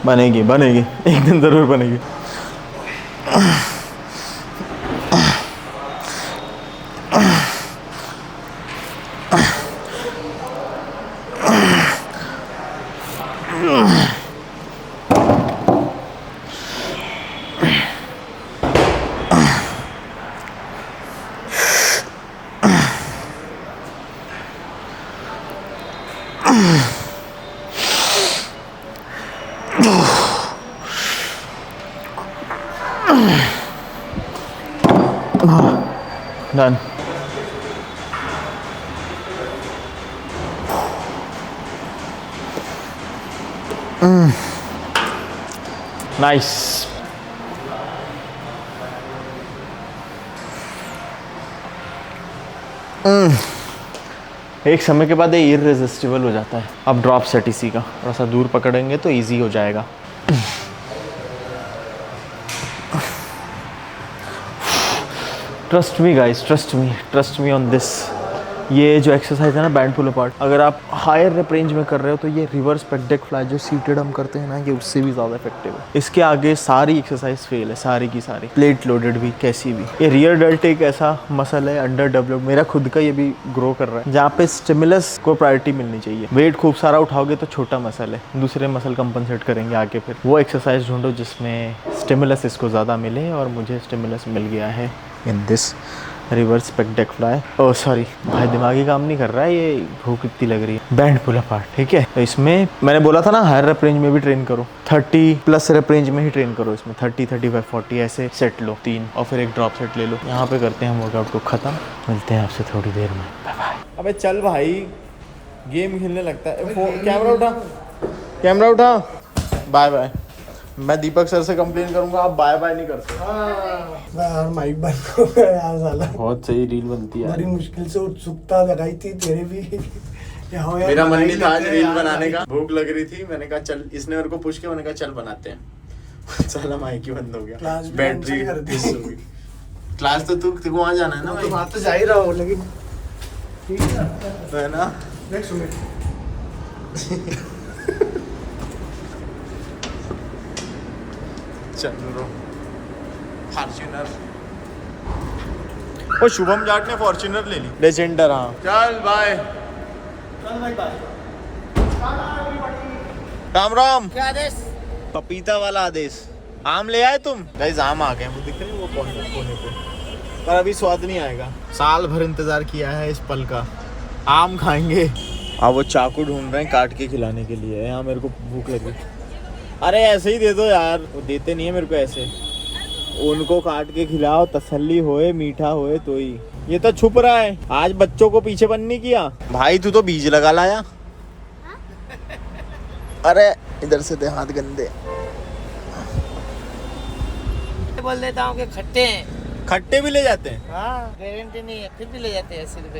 बनेगी बनेगी, एक दिन जरूर बनेगी। Done. Nice. एक समय के बाद ये इररेसिस्टिबल हो जाता है। अब ड्रॉप सेट इसी का थोड़ा सा दूर पकड़ेंगे तो इजी हो जाएगा। Trust me guys, trust me on this. ये जो एक्सरसाइज है ना बैंड पुल अपार्ट, अगर आप हायर रेप रेंज में कर रहे हो तो ये रिवर्स पेक डेक फ्लाई जो सीटेड हम करते हैं ना, ये उससे भी ज़्यादा इफेक्टिव है। इसके आगे सारी एक्सरसाइज फेल है, सारी की सारी, प्लेट लोडेड भी कैसी भी। ये रियर डेल्ट एक ऐसा मसल है अंडर डेवलप्ड, मेरा खुद का ये भी ग्रो कर रहा है, जहाँ पे स्टिमुलस को प्रायोरिटी मिलनी चाहिए। वेट खूब सारा उठाओगे तो छोटा मसल है, दूसरे मसल कंपनसेट करेंगे आगे। फिर वो एक्सरसाइज ढूंढो जिसमें स्टिमुलस इसको ज़्यादा मिले, और मुझे स्टिमुलस मिल गया है in this reverse pack deck fly. Oh sorry भाई, दिमागी काम नहीं कर रहा है, ये भूख इतनी लग रही है। बैंड पुल अपार्ट, ठीक है। तो इसमें मैंने बोला था ना हायर रेप रेंज में भी ट्रेन करो, 30 प्लस रेप रेंज में ही ट्रेन करो। इसमें 30, 35, 40 ऐसे सेट लो 3, और फिर एक ड्रॉप सेट ले लो। यहाँ पे करते हैं वर्कआउट को ख़त्म, मिलते हैं आपसे थोड़ी देर में, बाय बाय। अबे चल भाई, गेम खेलने लगता है। कैमरा उठा, बाय बाय। मैं दीपक सर से कंप्लेन करूंगा, आप बाय बाय नहीं करते। यार माइक बंद हो गया यार साला। बहुत सही रील बनती है। बड़ी मुश्किल से उत्सुकता लगाई थी तेरे भी। मेरा मन नहीं था आज रील बनाने का, भूख लग रही थी, मैंने कहा चल, इसने मेरे को पूछ के, मैंने कहा चल बनाते हैं। साला माइक ही बंद हो गया, बैटरी डिस हो गई। क्लास तो तू वहाँ जाना है ना भाई? बात तो जा ही रहा हो, लेकिन ठीक है ना। नेक्स्ट मिनट चलो फॉर्च्यूनर, वो शुभम जाट ने फॉर्च्यूनर ले ली, लेजेंडर। हाँ चल बाय, राम राम। क्या आदेश? पपीता वाला आदेश। आम ले आए तुम? गाइस आम आ गए, वो दिख रहे हैं वो कोने पे, पर अभी स्वाद नहीं आएगा। साल भर इंतजार किया है इस पल का, आम खाएंगे। अब वो चाकू ढूंढ रहे हैं काट के खिलाने के लिए। यहाँ मेरे को भूख लगी। अरे ऐसे ही दे दो यार, वो देते नहीं है मेरे को ऐसे। उनको काट के खिलाओ, तसल्ली होए, मीठा होए तो ही। ये तो छुप रहा है, आज बच्चों को पीछे बन नहीं किया। भाई तू तो बीज लगा लाया। अरे इधर से दे हाथ गंदे। बोल देता हूँ कि खट्टे हैं। खट्टे भी ले जाते हैं? हाँ, गारंटी नहीं है, फिर भी ले जाते हैं 80 रुपए।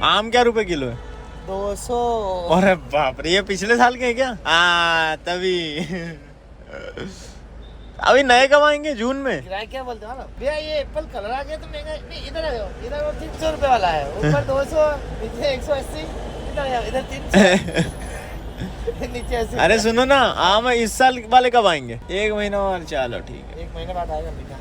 आम क्या रुपए किलो है? 200। अरे बाप रे, ये पिछले साल के हैं क्या? तभी अभी नए कब आएंगे? जून में। क्या बोलते हो भैया, ये एप्पल कलर आ गया तो महंगा नहीं। इधर आ जाओ, इधर वो 300 रुपए वाला है, ऊपर 200, नीचे 180। इधर आ जाओ, इधर 300 नीचे 80। अरे सुनो ना, आम इस साल वाले कब आएंगे? 1 महीना और। चलो ठीक है, 1 महीने बाद आएगा मीठा।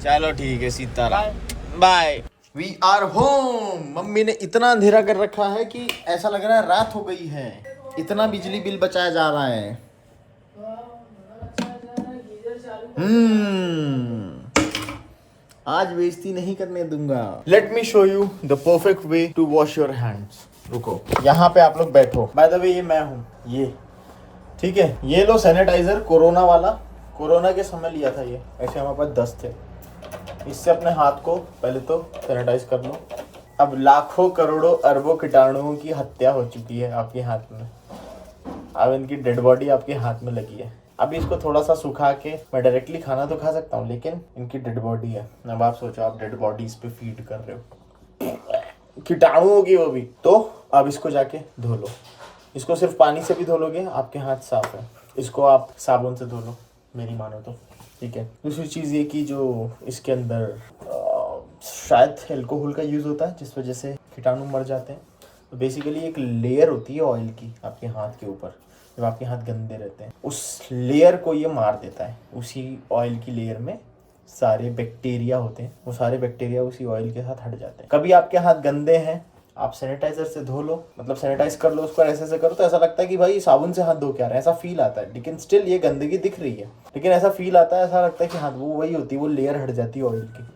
चलो ठीक है, Sitaram, bye. We are home. मम्मी ने इतना अंधेरा कर रखा है कि ऐसा लग रहा है रात हो गई है। इतना बिजली बिल बचाया जा रहा है। आज बेइज्जती नहीं करने दूंगा। Let me show you the perfect way to wash your hands. रुको, यहाँ पे आप लोग बैठो। बाय द वे ये मैं हूँ, ये ठीक है, ये लो सैनिटाइजर कोरोना वाला, कोरोना के समय लिया था ये। ऐसे हमारे पास 10 थे। इससे अपने हाथ को पहले तो सैनिटाइज कर लो। अब लाखों करोड़ों अरबों कीटाणुओं की हत्या हो चुकी है आपके हाथ में। अब इनकी डेड बॉडी आपके हाथ में लगी है। अभी इसको थोड़ा सा सुखा के मैं डायरेक्टली खाना तो खा सकता हूँ, लेकिन इनकी डेड बॉडी है। अब आप सोचो, आप डेड बॉडी इस पे फीड कर रहे हो, कीटाणुओं की वो भी। तो अब इसको जाके धो लो। इसको सिर्फ पानी से भी धो लोगे, आपके हाथ साफ है। इसको आप साबुन से धो लो, मेरी मानो तो, ठीक है। दूसरी चीज़ ये कि जो इसके अंदर शायद अल्कोहल का यूज़ होता है, जिस वजह से कीटाणु मर जाते हैं। तो बेसिकली एक लेयर होती है ऑयल की आपके हाथ के ऊपर, जब आपके हाथ गंदे रहते हैं उस लेयर को ये मार देता है। उसी ऑयल की लेयर में सारे बैक्टीरिया होते हैं, वो सारे बैक्टीरिया उसी ऑयल के साथ हट जाते हैं। कभी आपके हाथ गंदे हैं, आप सैनिटाइजर से धो लो, मतलब सैनिटाइज कर लो उसको, ऐसे करो तो ऐसा लगता है कि भाई साबुन से हाथ धो के आ रहे हैं, ऐसा फील आता है। लेकिन स्टिल ये गंदगी दिख रही है, लेकिन ऐसा फील आता है, ऐसा लगता है कि हाँ वो वही होती है, वो लेयर हट जाती है ऑयल की।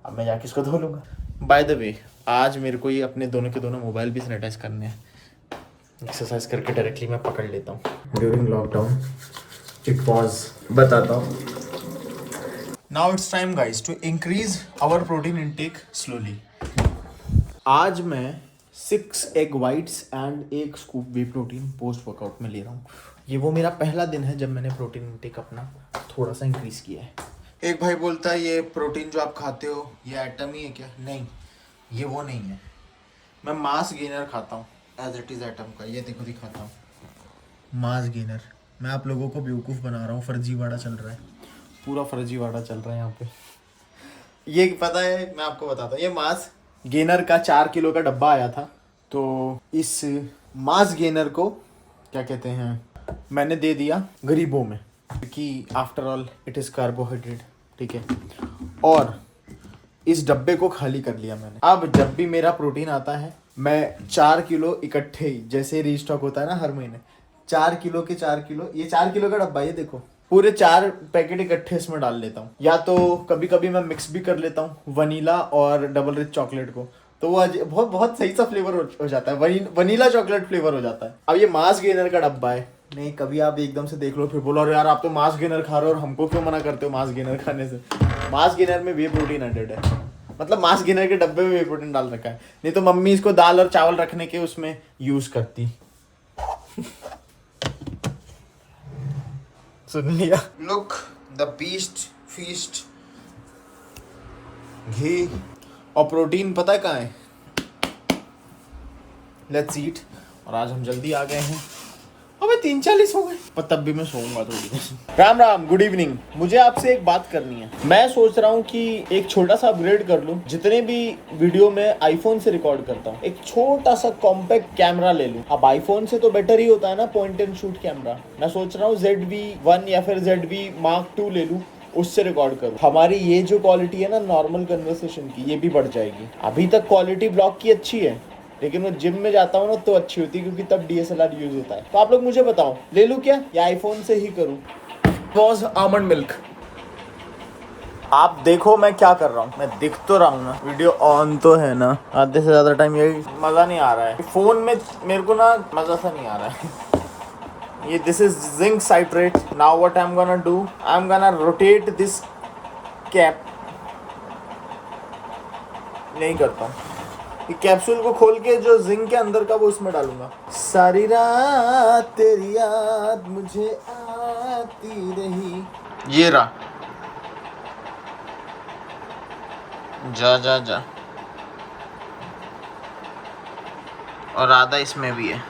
अब मैं जाके इसको धो लूँगा। बाय द वे, आज मेरे को ये अपने दोनों के दोनों मोबाइल भी सैनिटाइज करने हैं। एक्सरसाइज करके डायरेक्टली मैं पकड़ लेता हूँ। ड्यूरिंग लॉकडाउन इट वॉज, बताता हूँ। Now it's time guys to increase our protein intake slowly. आज मैं 6 egg whites and 1 scoop whey protein post workout में ले रहा हूँ। ये वो मेरा पहला दिन है जब मैंने प्रोटीन इनटेक अपना थोड़ा सा इंक्रीज किया है। एक भाई बोलता है ये प्रोटीन जो आप खाते हो ये एटम ही है क्या? नहीं, ये वो नहीं है। मैं मास गेनर खाता हूँ एज इट इज़ एटम का। ये देखो दिखाता हूँ, मास गेनर। मैं आप लोगों को बेवकूफ़ बना रहा हूँ, फर्जीवाड़ा चल रहा है, पूरा फर्जीवाड़ा चल रहा है यहाँ पे। ये पता है, मैं आपको बताता हूँ, ये मास गेनर का 4 किलो का डब्बा आया था। तो इस मास गेनर को क्या कहते हैं, मैंने दे दिया गरीबों में, क्योंकि after all it is carbohydrate, ठीक है। और इस डब्बे को खाली कर लिया मैंने। अब जब भी मेरा प्रोटीन आता है, मैं 4 किलो इकट्ठे ही, जैसे रीस्टॉक होता है ना हर महीने, 4 किलो के 4 किलो, ये 4 किलो का डब्बा, ये देखो, पूरे 4 पैकेट इकट्ठे इसमें डाल लेता हूँ। या तो कभी कभी मैं मिक्स भी कर लेता हूँ वनीला और डबल रिच चॉकलेट को, तो वो बहुत बहुत सही सा फ्लेवर हो जाता है, वनीला चॉकलेट फ्लेवर हो जाता है। अब ये मास गेनर का डब्बा है। नहीं, कभी आप एकदम से देख लो फिर बोलो अरे यार आप तो मास गेनर खा रहे हो और हमको क्यों मना करते हो मास गेनर खाने से। मास गेनर में वे प्रोटीन एडेड है, मतलब मास गेनर के डब्बे में वे प्रोटीन डाल रखा है। नहीं तो मम्मी इसको दाल और चावल रखने के उसमें यूज करती। सुन लिया? Look the beast feast. घी और प्रोटीन पता है कहाँ है? Let's eat. और आज हम जल्दी आ गए हैं, अबे 3:40 हो गए, पर तब भी मैं सोऊंगा थोड़ी देर। Ram Ram, good evening. मुझे आपसे एक बात करनी है। मैं सोच रहा हूँ कि एक छोटा सा अपग्रेड कर लूँ। जितने भी वीडियो मैं आईफोन से रिकॉर्ड करता हूँ, एक छोटा सा कॉम्पैक्ट कैमरा ले लूँ। अब आईफोन से तो बेटर ही होता है ना पॉइंट एंड शूट कैमरा। मैं सोच रहा हूँ ZV-1 या फिर ZV Mark II ले लूँ, उससे रिकॉर्ड करूँ। हमारी ये जो क्वालिटी है ना नॉर्मल कन्वर्सेशन की, ये भी बढ़ जाएगी। अभी तक क्वालिटी ब्लॉग की अच्छी है, लेकिन मैं जिम में जाता हूँ ना तो अच्छी होती है, क्योंकि तब DSLR यूज होता है। तो आप लोग मुझे बताओ, ले लूँ क्या या आईफोन से ही करूँ? Was almond milk. आप देखो मैं क्या कर रहा हूँ, मैं दिख तो रहा हूँ ना, वीडियो ऑन तो है ना। आधे से ज़्यादा टाइम यही, मज़ा नहीं आ रहा है फ़ोन में, मेरे को ना मज़ा सा नहीं आ रहा है। ये this is zinc citrate. Now what I am gonna do, I am gonna rotate this cap. नहीं करता हूँ, कैप्सूल को खोल के जो जिंक के अंदर का वो उसमें डालूंगा। सारी रात तेरी याद मुझे आती रही। ये रहा, जा जा जा। और आधा इसमें भी है।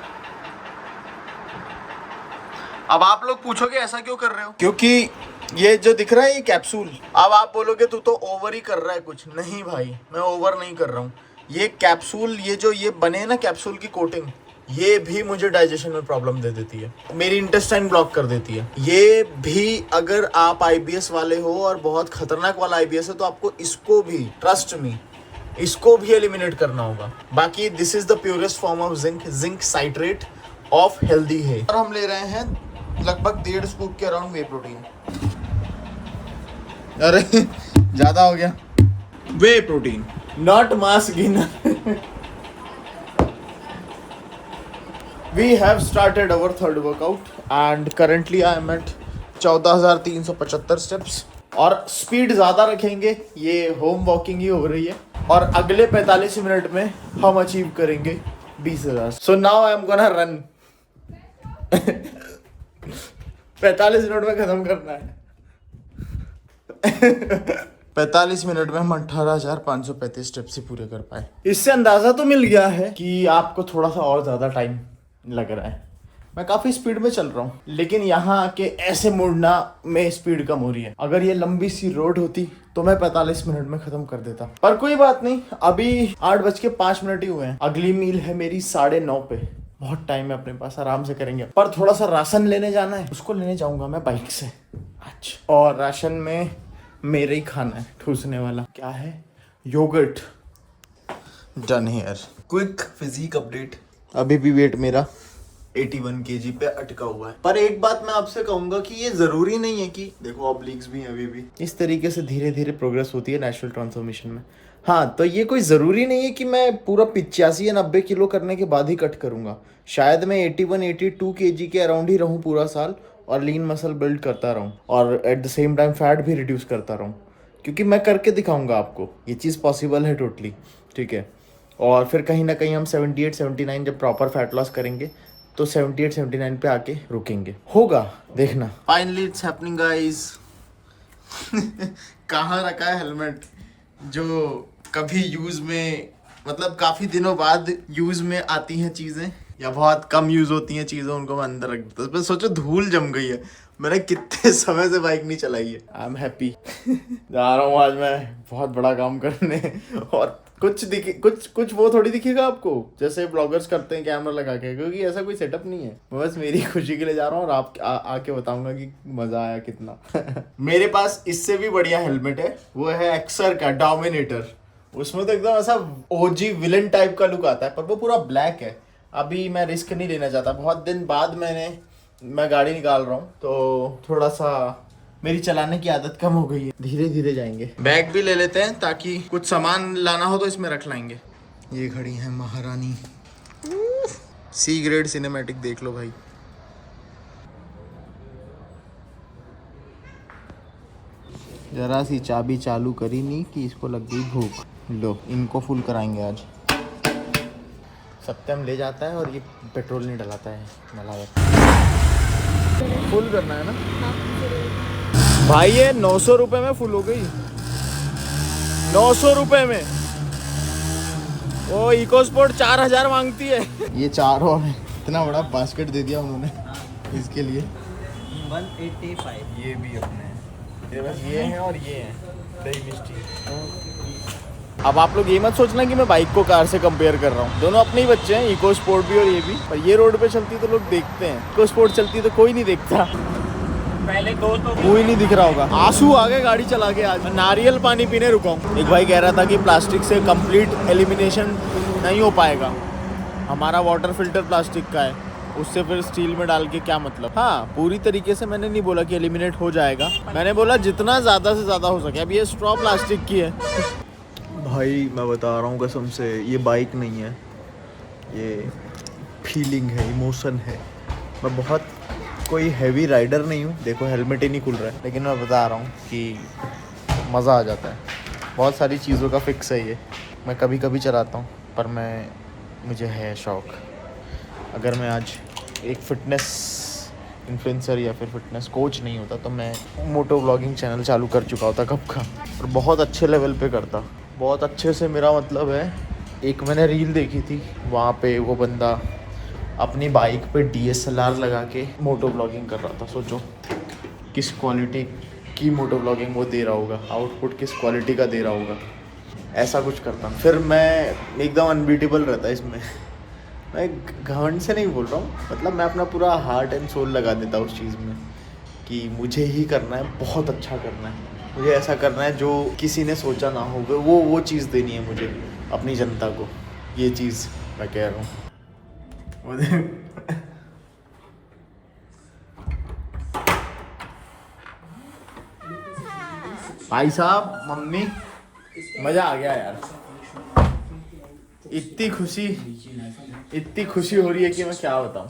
अब आप लोग पूछोगे ऐसा क्यों कर रहे हो? क्योंकि ये जो दिख रहा है ये कैप्सूल, अब आप बोलोगे तू तो ओवर ही कर रहा है कुछ। नहीं भाई, मैं ओवर नहीं कर रहा हूँ। ये कैप्सूल, ये जो ये बने ना कैप्सूल की कोटिंग, ये भी मुझे डाइजेशन में प्रॉब्लम दे देती है, मेरी इंटेस्टाइन ब्लॉक कर देती है। ये भी अगर आप IBS वाले हो और बहुत खतरनाक वाला IBS है तो आपको इसको भी, ट्रस्ट मी, इसको भी एलिमिनेट करना होगा। बाकी this is the purest form of zinc citrate of healthy है। और हम ले रहे हैं लगभग 1.5 स्कूप के अराउंड वे प्रोटीन। अरे ज्यादा हो गया। Whey protein, not mass gainer. We have started our third workout and currently I am at 14,375 steps और स्पीड ज़्यादा रखेंगे, ये होम वॉकिंग ही हो रही है और अगले 45 मिनट में हम अचीव करेंगे 20,000। So now I am gonna run 45 minute में खत्म करना है 45 मिनट में हम 18,535 स्टेप्स ही पूरे कर पाए। इससे अंदाजा तो मिल गया है कि आपको थोड़ा सा और ज़्यादा टाइम लग रहा है। मैं काफ़ी स्पीड में चल रहा हूँ, लेकिन यहाँ आके ऐसे मुड़ना में स्पीड कम हो रही है। अगर ये लंबी सी रोड होती तो मैं 45 मिनट में ख़त्म कर देता, पर कोई बात नहीं। अभी 8:05 ही हुए हैं। अगली मील है मेरी 9:30 पे। बहुत टाइम है अपने पास, आराम से करेंगे। पर थोड़ा सा राशन लेने जाना है, उसको लेने जाऊँगा मैं बाइक से आज। और राशन में मेरे ही खाना है ठूसने वाला। क्या है? Yogurt. Done here. Quick physique update. अभी भी वेट मेरा 81 kg पे अटका हुआ है। पर एक बात मैं आपसे कहूंगा कि ये जरूरी नहीं है कि देखो ऑब्लिक्स भी हैं अभी भी। इस तरीके से धीरे धीरे प्रोग्रेस होती है नेचुरल ट्रांसफॉर्मेशन में। हाँ, तो ये कोई ज़रूरी नहीं है कि मैं पूरा 85 या 90 किलो करने के बाद ही कट करूंगा। शायद मैं 81-82 kg के अराउंड ही रहूँ पूरा साल और लीन मसल बिल्ड करता रहूँ और at the same time fat भी रिड्यूस करता रहूँ, क्योंकि मैं करके दिखाऊंगा आपको ये चीज़ पॉसिबल है टोटली। ठीक है, और फिर कहीं ना कहीं हम 78-79 जब प्रॉपर फैट लॉस करेंगे तो 78-79 पे आके रुकेंगे। होगा, देखना। Finally it's happening guys. कहाँ रखा है हेलमेट जो कभी यूज में, मतलब काफी दिनों बाद यूज में आती हैं चीजें या बहुत कम यूज होती हैं चीजें, उनको मैं अंदर रख देता हूँ। सोचो धूल जम गई है, मैंने कितने समय से बाइक नहीं चलाई है। I am happy. जा रहा हूँ आज मैं बहुत बड़ा काम करने और कुछ वो थोड़ी दिखेगा आपको जैसे ब्लॉगर्स करते हैं कैमरा लगा के, क्योंकि ऐसा कोई सेटअप नहीं है। मैं बस मेरी खुशी के लिए जा रहा हूँ और आप आके बताऊंगा कि मजा आया कितना। मेरे पास इससे भी बढ़िया हेलमेट है, वो है एक्सर का डोमिनेटर। उसमें तो एकदम ऐसा ओजी विलन टाइप का लुक आता है, पर वो पूरा ब्लैक है। अभी मैं रिस्क नहीं लेना चाहता, बहुत दिन बाद मैं गाड़ी निकाल रहा हूँ तो थोड़ा सा मेरी चलाने की आदत कम हो गई है। धीरे धीरे जाएंगे। बैग भी ले लेते हैं ताकि कुछ सामान लाना हो तो इसमें रख लाएंगे। ये घड़ी है महारानी। सी ग्रेड सिनेमैटिक देख लो भाई। जरा सी चाबी चालू करी नहीं कि इसको लग गई भूख। लो, इनको फुल कराएंगे आज। सत्यम ले जाता है और ये पेट्रोल नहीं डलाता है। फुल करना है ना भाई। ये 900 रुपये में फुल हो गई। 900 रुपये में। वो इको स्पोर्ट 4,000 मांगती है। ये 4 और इतना बड़ा बास्केट दे दिया उन्होंने इसके लिए। 185। ये भी अपने ये बस ये हैं और ये हैं दही मिष्टी। अब आप लोग ये मत सोचना कि मैं बाइक को कार से कंपेयर कर रहा हूँ, दोनों अपने ही बच्चे हैं, इको स्पोर्ट भी और ये भी। पर ये रोड पे चलती तो लोग देखते हैं, इको स्पोर्ट चलती तो कोई नहीं देखता। पहले दो तो कोई नहीं दिख रहा होगा। आंसू आ गए गाड़ी चला के। आज नारियल पानी पीने रुका हूँ। एक भाई कह रहा था कि प्लास्टिक से कंप्लीट एलिमिनेशन नहीं हो पाएगा, हमारा वाटर फिल्टर प्लास्टिक का है, उससे फिर स्टील में डाल के क्या मतलब। हाँ, पूरी तरीके से मैंने नहीं बोला कि एलिमिनेट हो जाएगा, मैंने बोला जितना ज़्यादा से ज़्यादा हो सके। अब ये स्ट्रॉ प्लास्टिक की है। भाई मैं बता रहा हूँ कसम से, ये बाइक नहीं है, ये फीलिंग है, इमोशन है। मैं बहुत कोई हैवी राइडर नहीं हूँ, देखो हेलमेट ही नहीं खुल रहा है, लेकिन मैं बता रहा हूँ कि मज़ा आ जाता है। बहुत सारी चीज़ों का फिक्स है ये। मैं कभी कभी चलाता हूँ, पर मुझे है शौक़। अगर मैं आज एक फ़िटनेस इन्फ्लुएंसर या फिर फिटनेस कोच नहीं होता तो मैं मोटो व्लॉगिंग चैनल चालू कर चुका होता कब का, और बहुत अच्छे लेवल पे करता। बहुत अच्छे से मेरा मतलब है, एक मैंने रील देखी थी, वहाँ पे वो बंदा अपनी बाइक पे DSLR लगा के मोटो व्लॉगिंग कर रहा था। सोचो किस क्वालिटी की मोटो व्लॉगिंग वो दे रहा होगा, आउटपुट किस क्वालिटी का दे रहा होगा। ऐसा कुछ करता, फिर मैं एकदम अनबीटेबल रहता इसमें। मैं घमंड से नहीं बोल रहा हूँ, मतलब मैं अपना पूरा हार्ट एंड सोल लगा देता उस चीज़ में कि मुझे ही करना है, बहुत अच्छा करना है, मुझे ऐसा करना है जो किसी ने सोचा ना हो। वो चीज़ देनी है मुझे अपनी जनता को। ये चीज़ मैं कह रहा हूँ। भाई साहब, मम्मी, मज़ा आ गया यार। इतनी खुशी हो रही है कि मैं क्या बताऊं।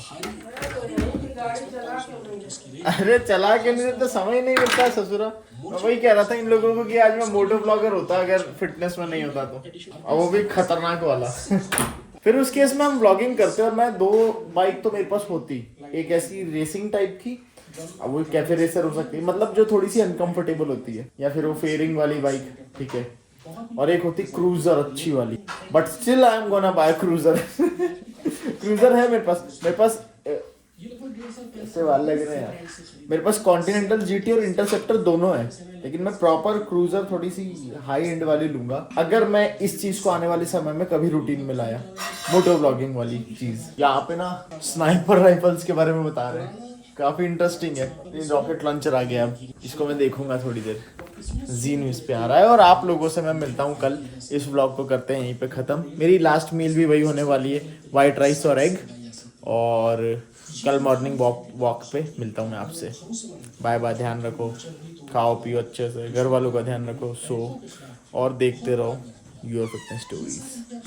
अरे चला के नहीं तो समय नहीं मिलता ससुरा। मैं वही कह रहा था इन लोगों को कि आज मैं मोटो ब्लॉगर होता अगर फिटनेस में नहीं होता तो, और वो भी खतरनाक वाला। फिर उस केस में हम ब्लॉगिंग करते और मैं 2 बाइक तो मेरे पास होती, एक ऐसी रेसिंग टाइप की, अब वो कैफे रेसर हो सकती है, मतलब जो थोड़ी सी अनकंफर्टेबल होती है, या फिर वो फेयरिंग वाली बाइक, ठीक है, और एक होती क्रूजर अच्छी वाली, but still I am gonna buy cruiser. Cruiser है मेरे पास ऐसे वाल लग रहे हैं यार। मेरे पास कॉन्टिनेंटल जीटी और इंटरसेप्टर दोनों है, लेकिन मैं प्रॉपर क्रूजर थोड़ी सी हाई एंड वाली लूंगा अगर मैं इस चीज को आने वाले समय में कभी रूटीन में लाया, मोटो ब्लॉगिंग वाली चीज। यहाँ पे ना स्नाइपर राइफल्स के बारे में बता रहे हैं, काफी इंटरेस्टिंग है। रॉकेट लॉन्चर आ गया, अब इसको मैं देखूंगा थोड़ी देर। जी न्यूज़ पे आ रहा है और आप लोगों से मैं मिलता हूँ कल। इस व्लॉग को करते हैं यहीं पे ख़त्म। मेरी लास्ट मील भी वही होने वाली है, वाइट राइस और एग, और कल मॉर्निंग वॉक पे मिलता हूँ मैं आपसे। बाय बाय, ध्यान रखो, खाओ पियो अच्छे से, घर वालों का ध्यान रखो, सो और देखते रहो योर फिटनेस स्टोरीज।